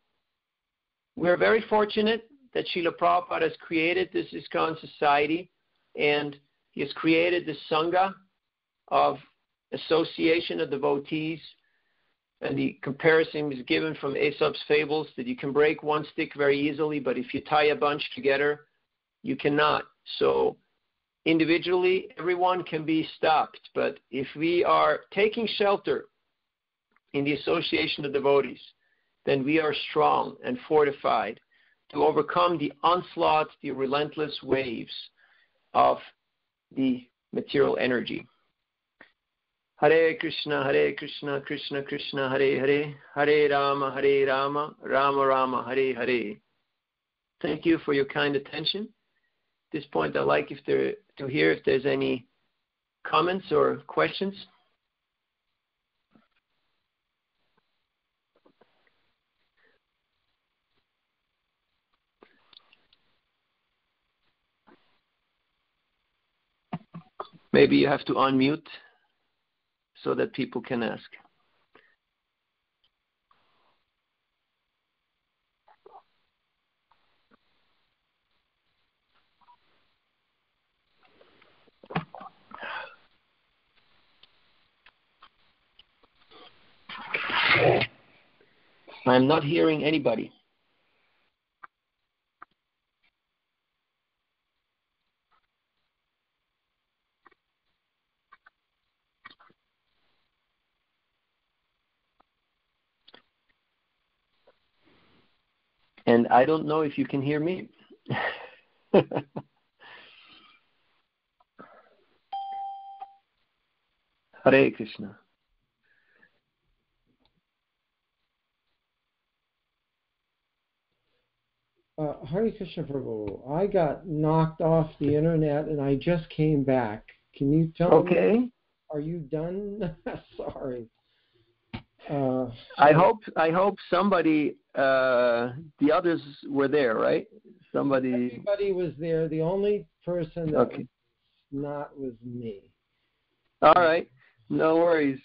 we're very fortunate that Srila Prabhupada has created this ISKCON society, and he has created this Sangha of association of devotees. And the comparison is given from Aesop's fables that you can break one stick very easily, but if you tie a bunch together, you cannot. So individually, everyone can be stopped. But if we are taking shelter in the association of devotees, then we are strong and fortified to overcome the onslaught, the relentless waves of the material energy. Hare Krishna, Krishna Krishna, Hare Hare, Hare Rama, Rama Rama, Hare Hare. Thank you for your kind attention. At this point, I'd like to hear if there's any comments or questions. Maybe you have to unmute so that people can ask. I'm not hearing anybody. And I don't know if you can hear me. Hare Krishna. Hare Krishna Prabhu, I got knocked off the internet and I just came back. Can you tell me? Are you done? Sorry. I hope somebody, the others were there, right? Everybody was there. The only person that was not was me. All right. No worries.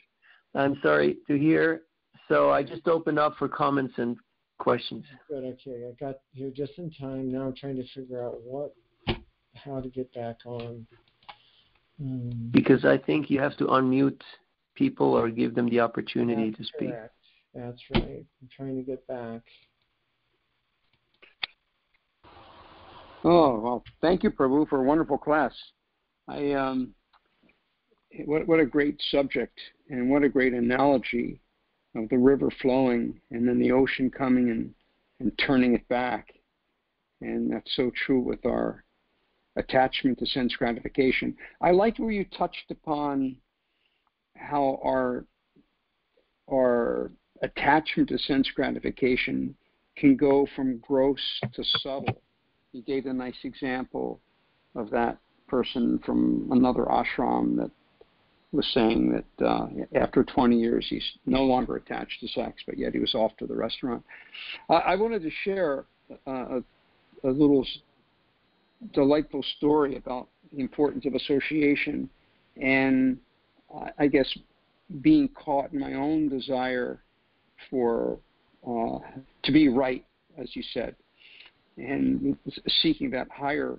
I'm sorry to hear. So I just opened up for comments and questions. Good. Okay. I got here just in time. Now I'm trying to figure out how to get back on. Because I think you have to unmute people or give them the opportunity to speak. Correct. That's right. I'm trying to get back. Oh, well, thank you, Prabhu, for a wonderful class. What a great subject, and what a great analogy of the river flowing and then the ocean coming and turning it back. And that's so true with our attachment to sense gratification. I liked where you touched upon how our attachment to sense gratification can go from gross to subtle. You gave a nice example of that person from another ashram that was saying that after 20 years he's no longer attached to sex, but yet he was off to the restaurant. I wanted to share a little delightful story about the importance of association and I guess being caught in my own desire for to be right, as you said, and seeking that higher,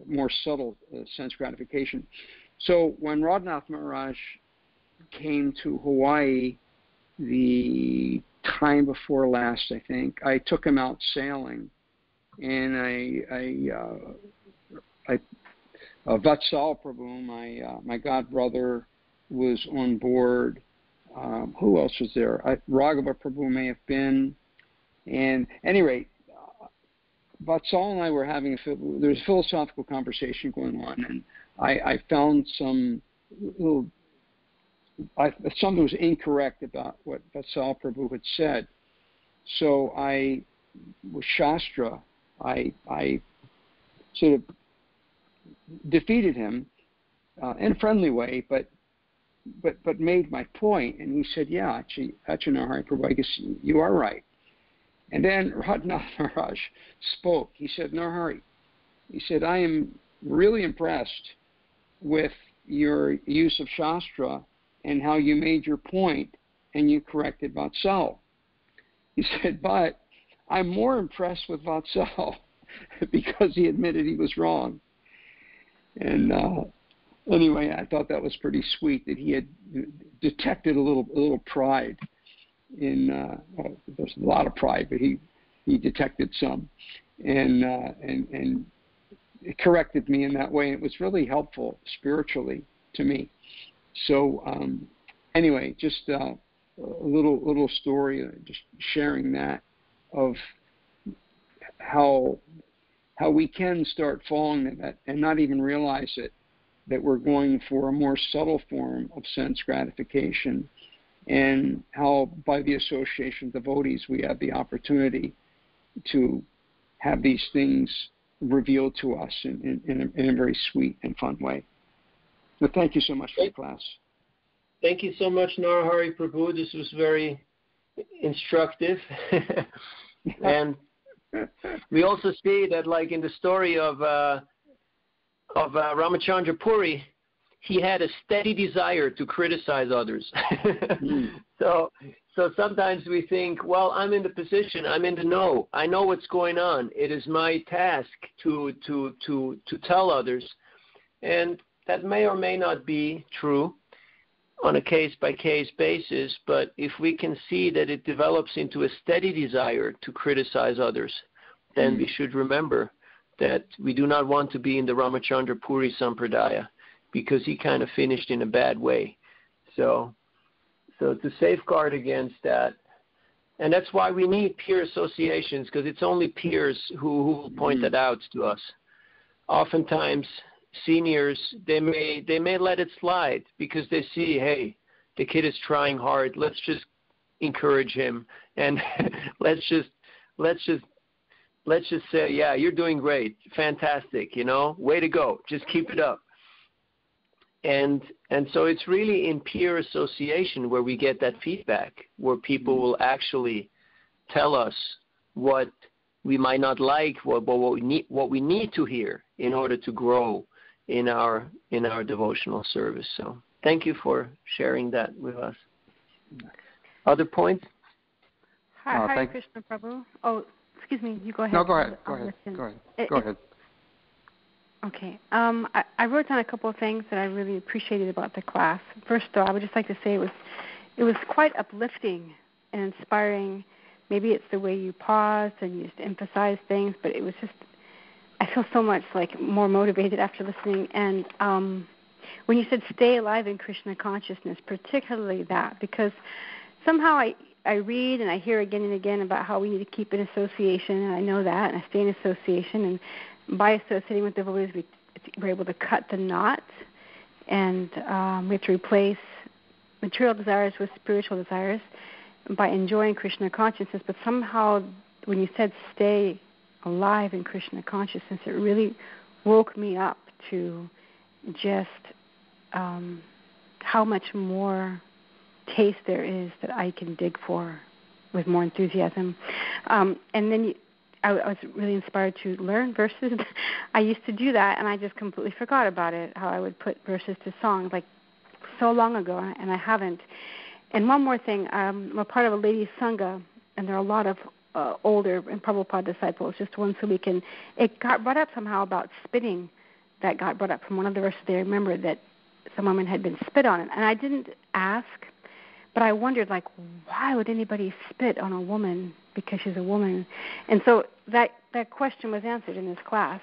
more subtle sense gratification. So when Radhanath Maharaj came to Hawaii the time before last, I think, I took him out sailing, and Vatsal Prabhu, my god brother, was on board. Who else was there? Raghava Prabhu may have been. And at any rate, Vatsal and I were having there was a philosophical conversation going on, and I found something was incorrect about what Vatsal Prabhu had said. So with Shastra, I sort of defeated him in a friendly way, but made my point. And he said, yeah, actually, Narahari Prabhu, I guess you are right. And then Radhanath Maharaj spoke. He said, Narahari, he said, I am really impressed with your use of Shastra and how you made your point and you corrected Vatsal. He said, but I'm more impressed with Vatsal because he admitted he was wrong. And anyway, I thought that was pretty sweet that he had detected a little pride in there's a lot of pride, but he detected some, and corrected me in that way. It was really helpful spiritually to me. So anyway, just a little story, just sharing that of how we can start falling in that and not even realize it, that we're going for a more subtle form of sense gratification, and how by the association of devotees we have the opportunity to have these things revealed to us in a very sweet and fun way. But thank you so much for the class. Thank you so much, Narahari Prabhu. This was very instructive. And we also see that, like in the story of Ramachandra Puri, he had a steady desire to criticize others. So sometimes we think, well, I'm in the position, I'm in the know, I know what's going on. It is my task to tell others, and that may or may not be true on a case-by-case basis, but if we can see that it develops into a steady desire to criticize others, then we should remember that we do not want to be in the Ramachandra Puri Sampradaya, because he kind of finished in a bad way. So to safeguard against that, and that's why we need peer associations, because it's only peers who will point that out to us. Oftentimes, seniors, they may let it slide because they see, hey, the kid is trying hard. Let's just encourage him, and let's just say, yeah, you're doing great, fantastic, way to go, just keep it up. And so it's really in peer association where we get that feedback, where people will actually tell us what we might not like, what we need to hear in order to grow in our devotional service. So thank you for sharing that with us. Other points? Hare Krishna Prabhu. Oh, excuse me. You go ahead. No, go ahead. Go ahead. Okay. I wrote down a couple of things that I really appreciated about the class. First, though, I would just like to say it was quite uplifting and inspiring. Maybe it's the way you paused and you just emphasized things, but it was just, I feel so much like more motivated after listening. And when you said stay alive in Krishna consciousness, particularly that, because somehow I read and I hear again and again about how we need to keep in association, and I know that, and I stay in association, and by associating with devotees, we're able to cut the knot, and we have to replace material desires with spiritual desires by enjoying Krishna consciousness. But somehow, when you said stay alive in Krishna consciousness, it really woke me up to just how much more taste there is that I can dig for with more enthusiasm. And then I was really inspired to learn verses. I used to do that, and I just completely forgot about it, how I would put verses to songs like so long ago, and I haven't. And one more thing, I'm a part of a ladies' sangha, and there are a lot of older and Prabhupada disciples, just once a week, and it got brought up somehow about spitting. That got brought up from one of the verses. They remembered that some woman had been spit on, and I didn't ask, but I wondered, like, why would anybody spit on a woman because she's a woman? And so that question was answered in this class,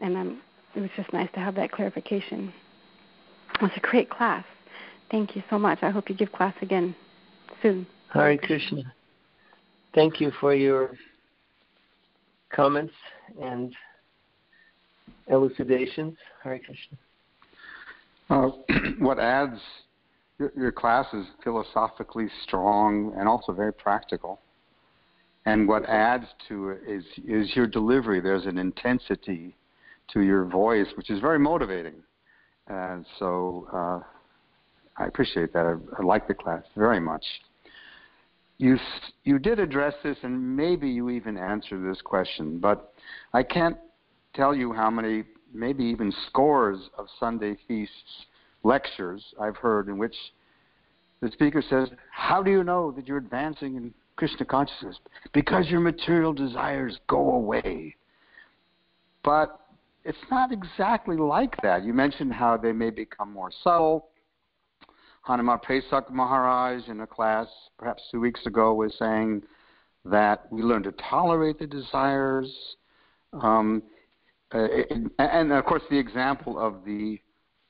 and it was just nice to have that clarification. It was a great class. Thank you so much. I hope you give class again soon. Hare Krishna. Thank you for your comments and elucidations. Hare Krishna. What adds, your class is philosophically strong and also very practical. And what adds to it is your delivery. There's an intensity to your voice, which is very motivating. And so I appreciate that. I like the class very much. You did address this, and maybe you even answered this question, but I can't tell you how many, maybe even scores of Sunday feasts lectures I've heard in which the speaker says, how do you know that you're advancing in Krishna consciousness? Because your material desires go away. But it's not exactly like that. You mentioned how they may become more subtle. Hanuman Presak Maharaj in a class perhaps 2 weeks ago was saying that we learn to tolerate the desires. and of course the example of the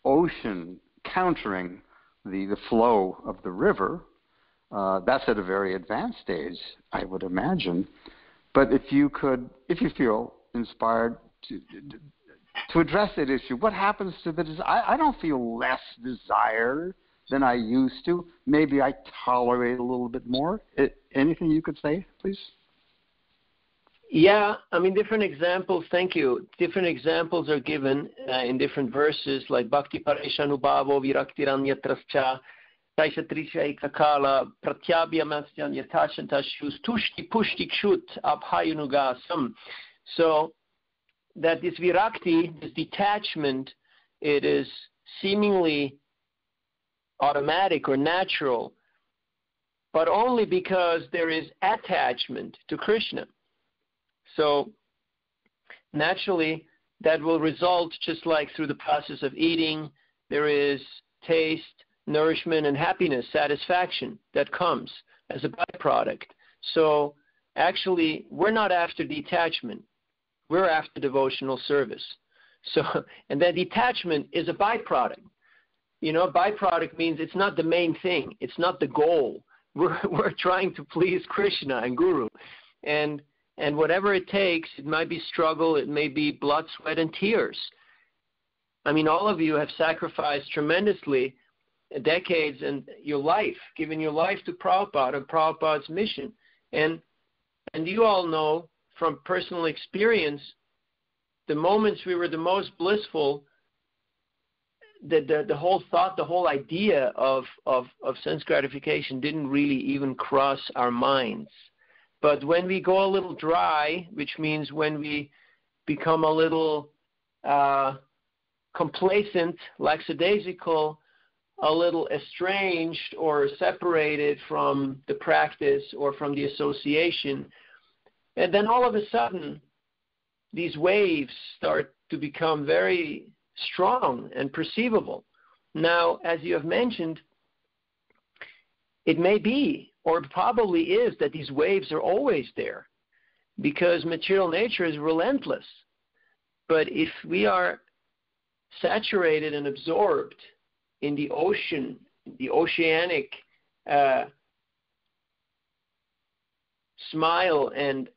ocean countering the flow of the river, that's at a very advanced stage, I would imagine. But if you feel inspired to address that issue, what happens to the desire? I don't feel less desire than I used to. Maybe I tolerate a little bit more. Anything you could say, please? Yeah, I mean, different examples, thank you. Different examples are given in different verses, like Bhakti Pareshanubhavo Viraktiranyatrascha Taishatrisha Kakala Pratyabhyamasyan Yatashantashus Tushti Pushti Kshut Abhayunugasam. So that this virakti, this detachment, it is seemingly automatic or natural, but only because there is attachment to Krishna. So naturally, that will result, just like through the process of eating, there is taste, nourishment, and happiness, satisfaction that comes as a byproduct. So actually, we're not after detachment. We're after devotional service. So, and that detachment is a byproduct. You know, byproduct means it's not the main thing. It's not the goal. We're trying to please Krishna and Guru. And whatever it takes, it might be struggle, it may be blood, sweat, and tears. I mean, all of you have sacrificed tremendously decades and your life, giving your life to Prabhupada and Prabhupada's mission. And you all know from personal experience, the moments we were the most blissful, the whole thought, the whole idea of sense gratification didn't really even cross our minds. But when we go a little dry, which means when we become a little complacent, lackadaisical, a little estranged or separated from the practice or from the association, and then all of a sudden, these waves start to become very strong and perceivable. Now, as you have mentioned, it may be, or probably is, that these waves are always there because material nature is relentless. But if we are saturated and absorbed in the ocean, the oceanic smile and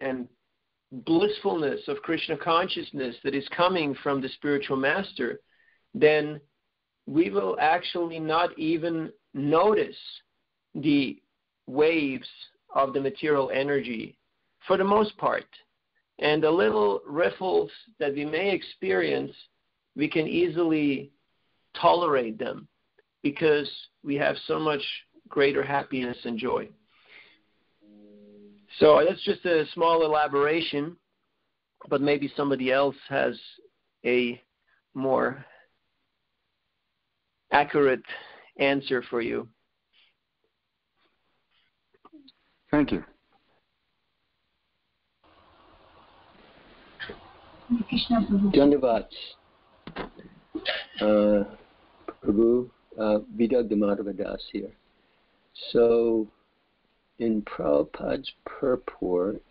blissfulness of Krishna consciousness that is coming from the spiritual master, then we will actually not even notice the waves of the material energy for the most part. And the little riffles that we may experience, we can easily tolerate them because we have so much greater happiness and joy. So that's just a small elaboration, but maybe somebody else has a more accurate answer for you. Thank you. Dhanyavad. Prabhu, Vidagdha Madhavadas here. So, in Prabhupada's purport,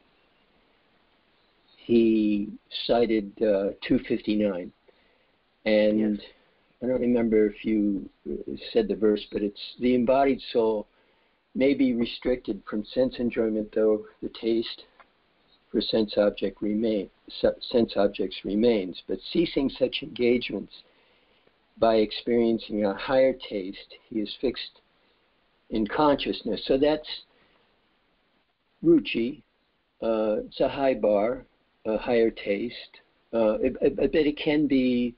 he cited 259. And yes. I don't remember if you said the verse, but it's the embodied soul may be restricted from sense enjoyment, though the taste for sense objects remains. But ceasing such engagements by experiencing a higher taste, he is fixed in consciousness. So that's ruchi. It's a high bar, a higher taste. But it can be,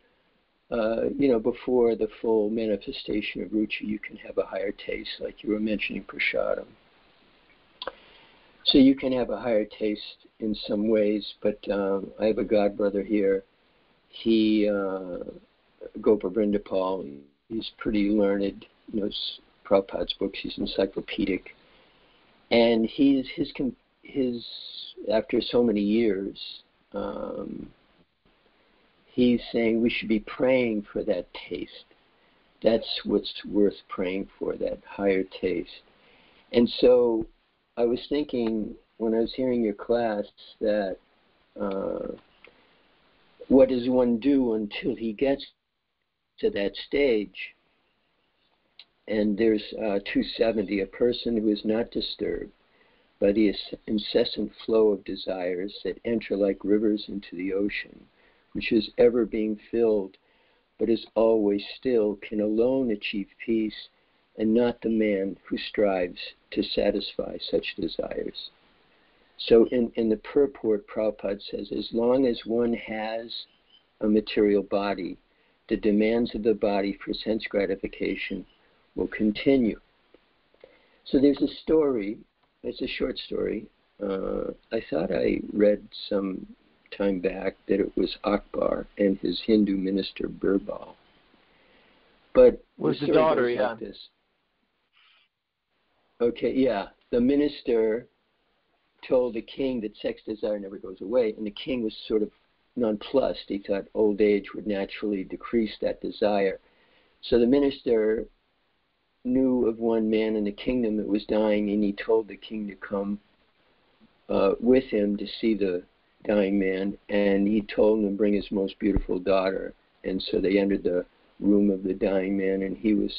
before the full manifestation of ruchi, you can have a higher taste, like you were mentioning prasadam. So you can have a higher taste in some ways, but I have a godbrother here. He, Gopa Vrindapal, he's pretty learned, knows Prabhupada's books, he's encyclopedic. And his after so many years, he's saying we should be praying for that taste. That's what's worth praying for, that higher taste. And so I was thinking when I was hearing your class that what does one do until he gets to that stage? And there's 270, a person who is not disturbed by the incessant flow of desires that enter like rivers into the ocean, which is ever being filled, but is always still, can alone achieve peace, and not the man who strives to satisfy such desires. So in the purport, Prabhupada says, as long as one has a material body, the demands of the body for sense gratification will continue. So there's a story, it's a short story. I thought I read some time back that it was Akbar and his Hindu minister Birbal. But was the daughter, yeah. Like this. Okay, yeah. The minister told the king that sex desire never goes away, and the king was sort of nonplussed. He thought old age would naturally decrease that desire. So the minister knew of one man in the kingdom that was dying, and he told the king to come with him to see the dying man, and he told him to bring his most beautiful daughter. And so they entered the room of the dying man, and he was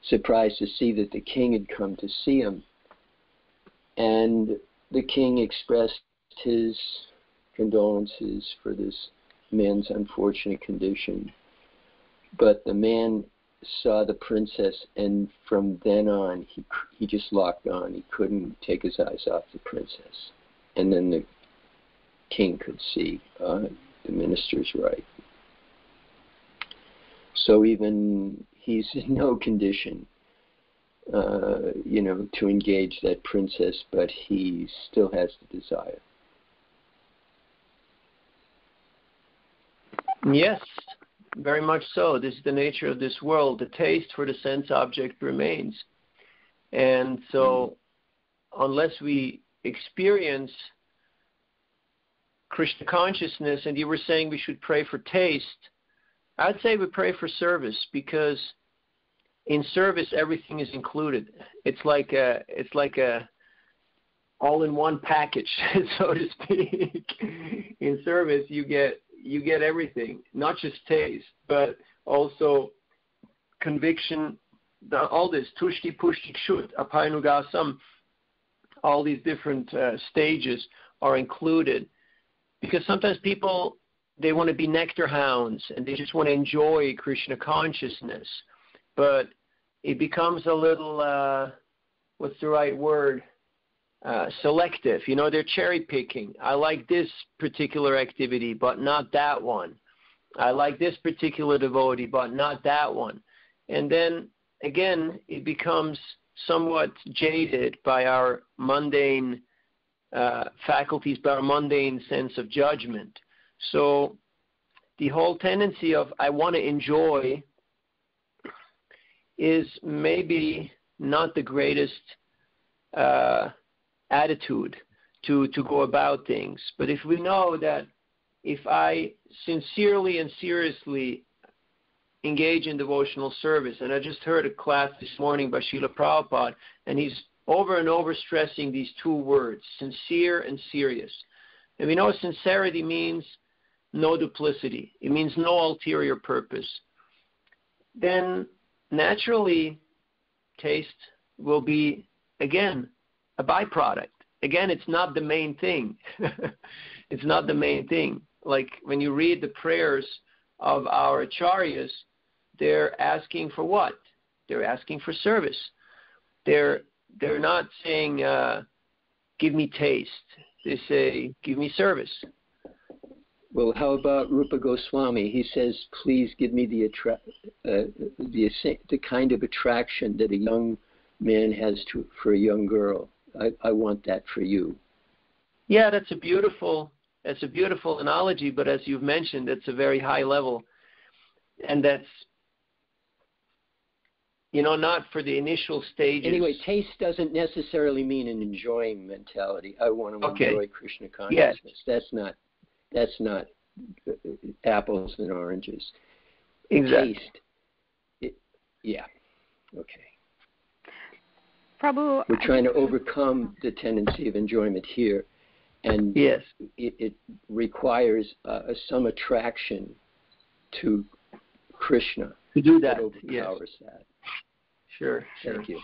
surprised to see that the king had come to see him. And the king expressed his condolences for this man's unfortunate condition. But the man saw the princess, and from then on, he just locked on. He couldn't take his eyes off the princess. And then the king could see the minister's right. So even he's in no condition, to engage that princess, but he still has the desire. Yes, very much so. This is the nature of this world. The taste for the sense object remains. And so unless we experience Krishna consciousness, and you were saying we should pray for taste, I'd say we pray for service, because in service everything is included. It's like a all-in-one package, so to speak. In service you get everything, not just taste, but also conviction, all this tushti pushti kshut apainugasam, all these different stages are included. Because sometimes people, they want to be nectar hounds and they just want to enjoy Krishna consciousness. But it becomes a little, what's the right word? Selective. They're cherry picking. I like this particular activity, but not that one. I like this particular devotee, but not that one. And then, again, it becomes somewhat jaded by our mundane faculties, by our mundane sense of judgment. So the whole tendency of I want to enjoy is maybe not the greatest attitude to go about things. But if we know that if I sincerely and seriously engage in devotional service, and I just heard a class this morning by Srila Prabhupada, and he's over and over stressing these two words, sincere and serious. And we know sincerity means no duplicity. It means no ulterior purpose. Then naturally taste will be, again, a byproduct. Again, it's not the main thing. It's not the main thing. Like when you read the prayers of our acharyas, they're asking for what? They're asking for service. They're not saying, give me taste. They say, give me service. Well, how about Rupa Goswami? He says, please give me the kind of attraction that a young man has for a young girl. I want that for you. Yeah, that's a beautiful analogy, but as you've mentioned, it's a very high level. And that's, not for the initial stages. Anyway, taste doesn't necessarily mean an enjoying mentality. I want to enjoy Krishna consciousness. Yes. That's not apples and oranges. Exactly. Taste, yeah. Okay. Prabhu, we're trying to overcome the tendency of enjoyment here And yes, it requires some attraction to Krishna to do that. Overpowers that. Sure. Thank you.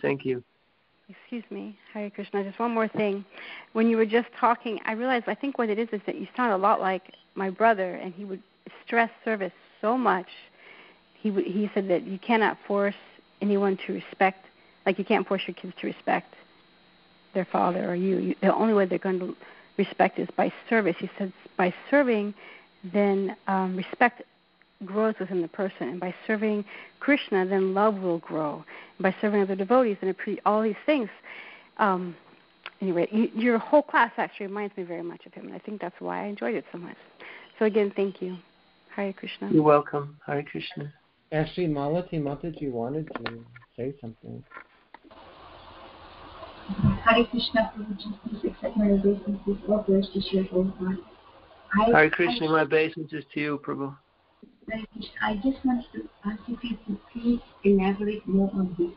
Thank you. Excuse me, Hare Krishna. Just one more thing. When you were just talking, I realized I think what it is that you sound a lot like my brother, and he would stress service so much. He said that you cannot force anyone to respect, like you can't force your kids to respect their father or you. The only way they're going to respect is by service. He says by serving, then respect grows within the person, and by serving Krishna, then love will grow. And by serving other devotees, and all these things. Anyway, your whole class actually reminds me very much of him, and I think that's why I enjoyed it so much. So again, thank you. Hare Krishna. You're welcome. Hare Krishna. Actually, Malati Mataji wanted to say something. Hare Krishna, please accept my obeisances or prayers to share whole heart. Hare Krishna, my obeisances to you, Prabhu. I just want to ask if you could please elaborate more on the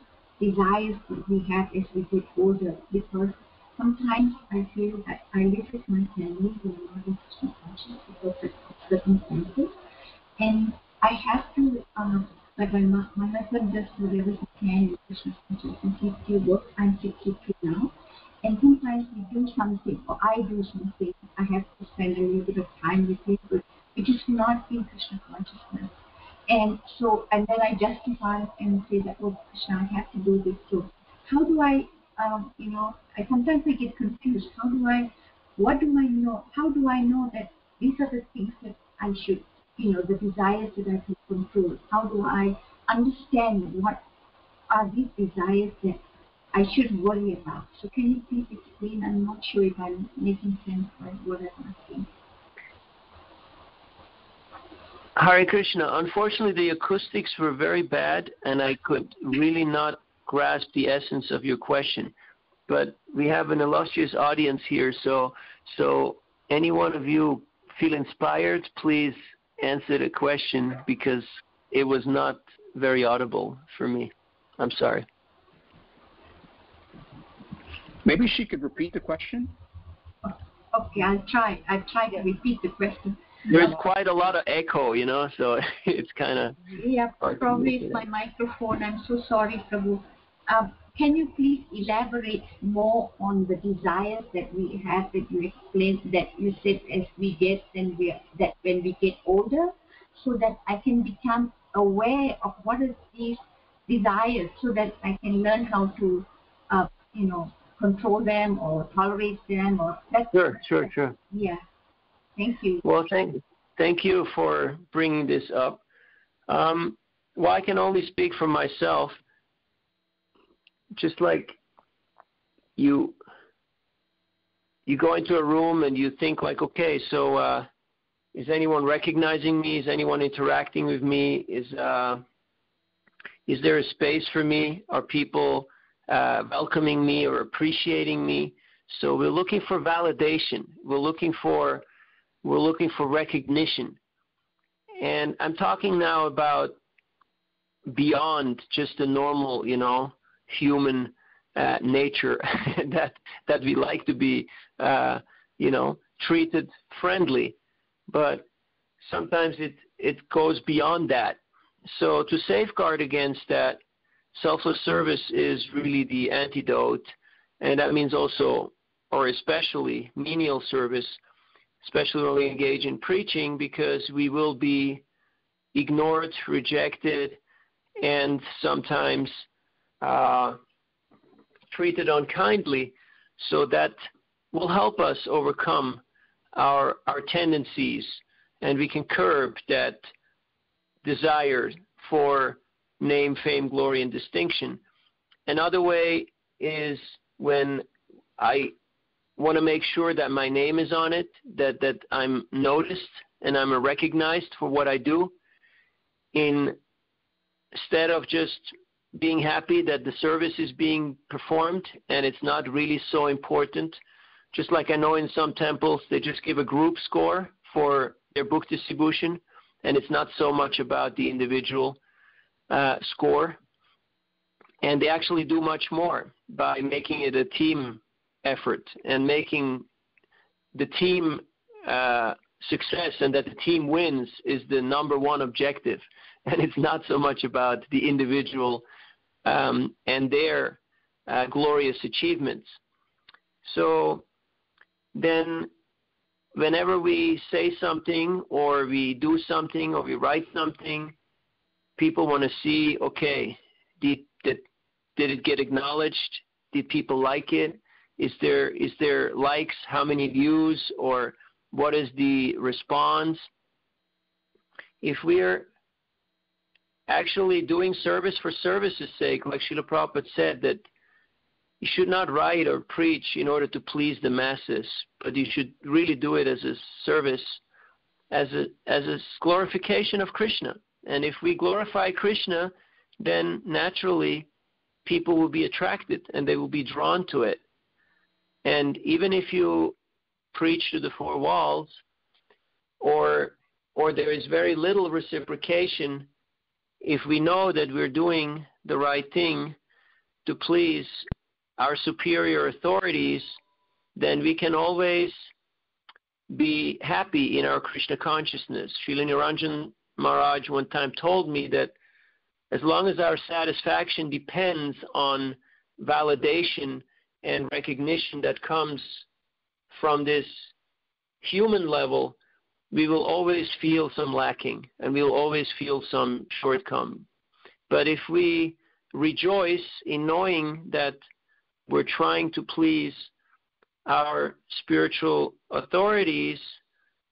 desires that we have as we get older, because sometimes I feel that I live with my family who are not in Krishna conscious because of circumstances, and I have to, like my husband does whatever he can with Krishna conscious, and he still works. I'm 63 now, and sometimes we do something, or I do something, I have to spend a little bit of time with him, but it is not in Krishna consciousness. And then I justify and say that, oh, Krishna, I have to do this. So how do I, sometimes I get confused. How do I know that these are the things that I should, the desires that I can control? How do I understand what are these desires that I should worry about? So can you please explain? I'm not sure if I'm making sense by what I'm asking. Hare Krishna. Unfortunately, the acoustics were very bad, and I could really not grasp the essence of your question. But we have an illustrious audience here, so any one of you feel inspired, please answer the question, because it was not very audible for me. I'm sorry. Maybe she could repeat the question? Okay, I'll try to repeat the question. There's quite a lot of echo, so it's kind of... Yeah, probably it's my microphone. I'm so sorry, Prabhu. Can you please elaborate more on the desires that we have, that you explained, that you said as we get, that when we get older, so that I can become aware of what is these desires, so that I can learn how to, control them or tolerate them, or that. Sure. Yeah. Thank you. Well, thank you for bringing this up. Well, I can only speak for myself. Just like you go into a room and you think like, okay, so is anyone recognizing me? Is anyone interacting with me? Is there a space for me? Are people welcoming me or appreciating me? So we're looking for validation. We're looking for recognition. And I'm talking now about beyond just the normal, human nature that we like to be, treated friendly. But sometimes it goes beyond that. So to safeguard against that, selfless service is really the antidote. And that means also, or especially, menial service, especially when we engage in preaching, because we will be ignored, rejected, and sometimes treated unkindly. So that will help us overcome our tendencies, and we can curb that desire for name, fame, glory, and distinction. Another way is when I want to make sure that my name is on it, that I'm noticed and I'm recognized for what I do, instead of just being happy that the service is being performed and it's not really so important. Just like I know in some temples, they just give a group score for their book distribution, and it's not so much about the individual score. And they actually do much more by making it a team effort and making the team success and that the team wins is the number one objective. And it's not so much about the individual and their glorious achievements. So then whenever we say something or we do something or we write something, people want to see, okay, did it get acknowledged? Did people like it? Is there likes? How many views? Or what is the response? If we're actually doing service for service's sake, like Srila Prabhupada said, that you should not write or preach in order to please the masses, but you should really do it as a service, as a glorification of Krishna. And if we glorify Krishna, then naturally people will be attracted and they will be drawn to it. And even if you preach to the four walls, or there is very little reciprocation, if we know that we're doing the right thing to please our superior authorities, then we can always be happy in our Krishna consciousness. Srila Niranjan Maharaj one time told me that as long as our satisfaction depends on validation and recognition that comes from this human level, we will always feel some lacking and we will always feel some shortcoming. But if we rejoice in knowing that we're trying to please our spiritual authorities,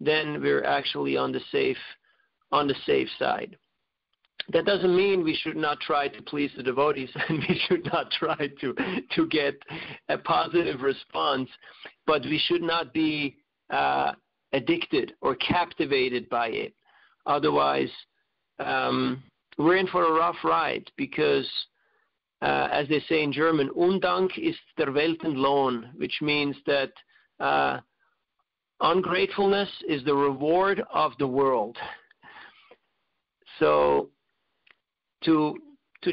then we're actually on the safe side. That doesn't mean we should not try to please the devotees and we should not try to get a positive response, but we should not be addicted or captivated by it. Otherwise, we're in for a rough ride because, as they say in German, Undank ist der Weltenlohn, which means that ungratefulness is the reward of the world. So to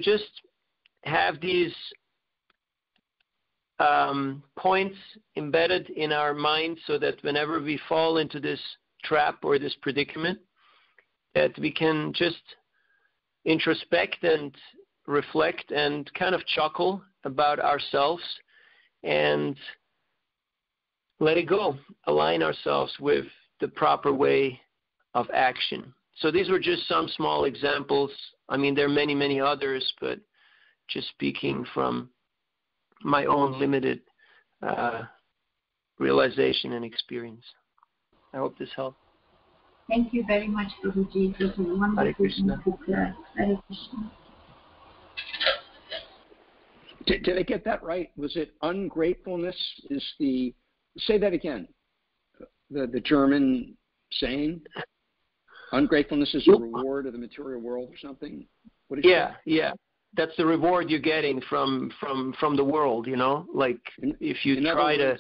just have these points embedded in our minds so that whenever we fall into this trap or this predicament, that we can just introspect and reflect and kind of chuckle about ourselves and let it go, align ourselves with the proper way of action. So these were just some small examples. I mean, there are many, many others, but just speaking from my own limited realization and experience. I hope this helped. Thank you very much, Prabhuji. It was a wonderful Hare Krishna. Hare Krishna. Did I get that right? Was it ungratefulness is the... Say that again. The German saying? Ungratefulness is a reward of the material world or something? What did you say? Yeah. That's the reward you're getting from the world, you know? Like if you try to...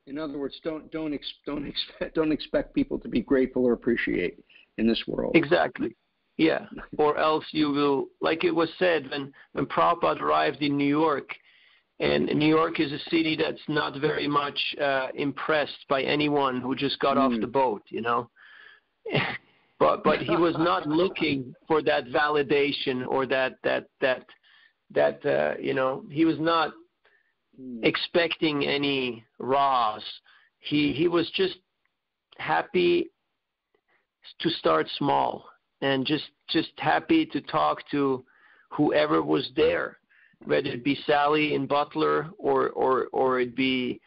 In other words, don't expect people to be grateful or appreciate in this world. Exactly. Yeah. Or else you will, like it was said when Prabhupada arrived in New York, and New York is a city that's not very much impressed by anyone who just got off the boat, you know? But he was not looking for that validation or that you know, he was not expecting any raws. He was just happy to start small and just happy to talk to whoever was there, whether it be Sally in Butler or it be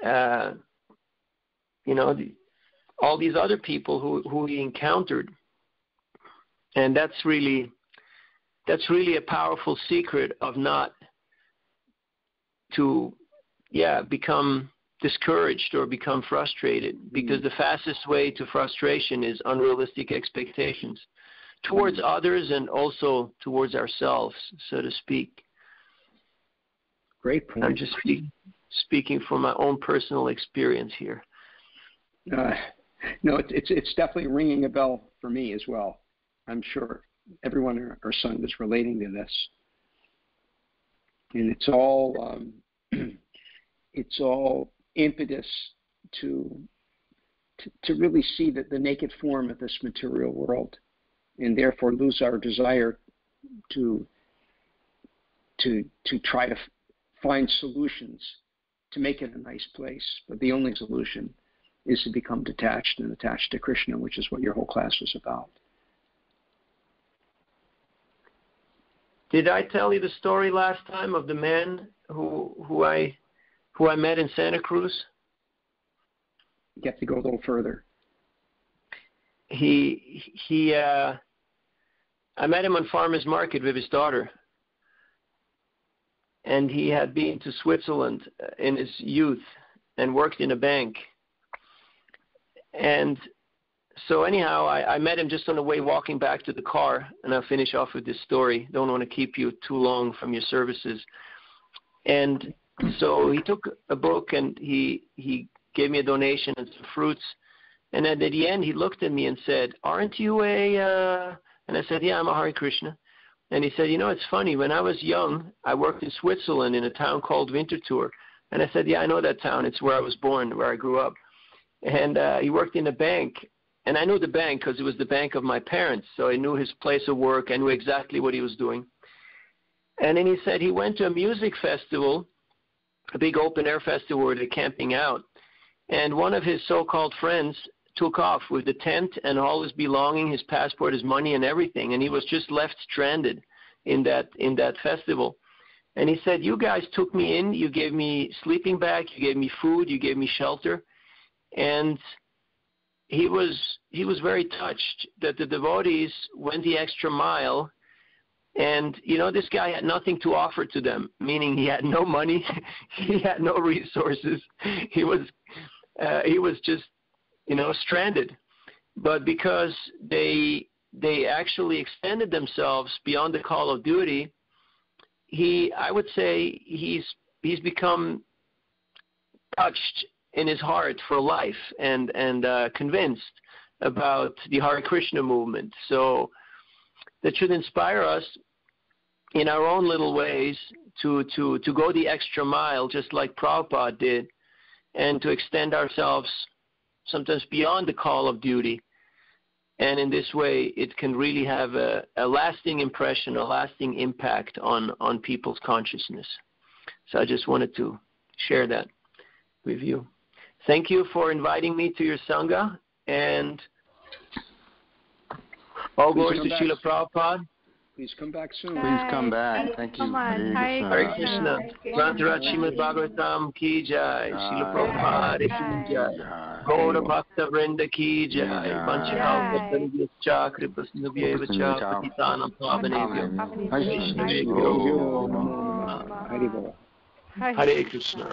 you know, all these other people who he encountered. And that's really a powerful secret of not to become discouraged or become frustrated, because the fastest way to frustration is unrealistic expectations towards others and also towards ourselves, so to speak. Great point. I'm just speaking from my own personal experience here. No, it's definitely ringing a bell for me as well. I'm sure everyone our son is relating to this. And it's all, it's all impetus to really see that the naked form of this material world, and therefore lose our desire to try to find solutions to make it a nice place. But the only solution is to become detached and attached to Krishna, which is what your whole class was about. Did I tell you the story last time of the man who I met in Santa Cruz? You have to go a little further. I met him on Farmer's Market with his daughter, and he had been to Switzerland in his youth and worked in a bank. And so anyhow, I met him just on the way walking back to the car, and I'll finish off with this story. Don't want to keep you too long from your services. And so he took a book, and he gave me a donation and some fruits. And then at the end, he looked at me and said, "Aren't you a..." And I said, "Yeah, I'm a Hare Krishna." And he said, "You know, it's funny. When I was young, I worked in Switzerland in a town called Winterthur." And I said, "Yeah, I know that town. It's where I was born, where I grew up." And he worked in a bank. And I knew the bank because it was the bank of my parents. So I knew his place of work. I knew exactly what he was doing. And then he said he went to a music festival, a big open-air festival where they're camping out. And one of his so-called friends took off with the tent and all his belongings, his passport, his money, and everything. And he was just left stranded in that festival. And he said, "You guys took me in. You gave me sleeping bag. You gave me food. You gave me shelter." And he was very touched that the devotees went the extra mile. And, you know, this guy had nothing to offer to them, meaning he had no money, he had no resources. He was just, you know, stranded. But because they actually extended themselves beyond the call of duty, I would say he's become touched in his heart for life and convinced about the Hare Krishna movement. So that should inspire us in our own little ways to go the extra mile, just like Prabhupada did, and to extend ourselves sometimes beyond the call of duty. And in this way, it can really have a lasting impression, a lasting impact on people's consciousness. So I just wanted to share that with you. Thank you for inviting me to your Sangha, and all glories to Srila Prabhupada. Please come back soon. Please come back. Thank you. Hare Krishna. Grantarat Srimad Bhagavatam ki jai. Srila Prabhupada ki jai. Gaura Bhakta Vrinda ki jai. Panchakalpa Tarigyacha Kripasnubhyeva cha Patitanam Pavanebhyo. Hare Krishna. Hare Krishna.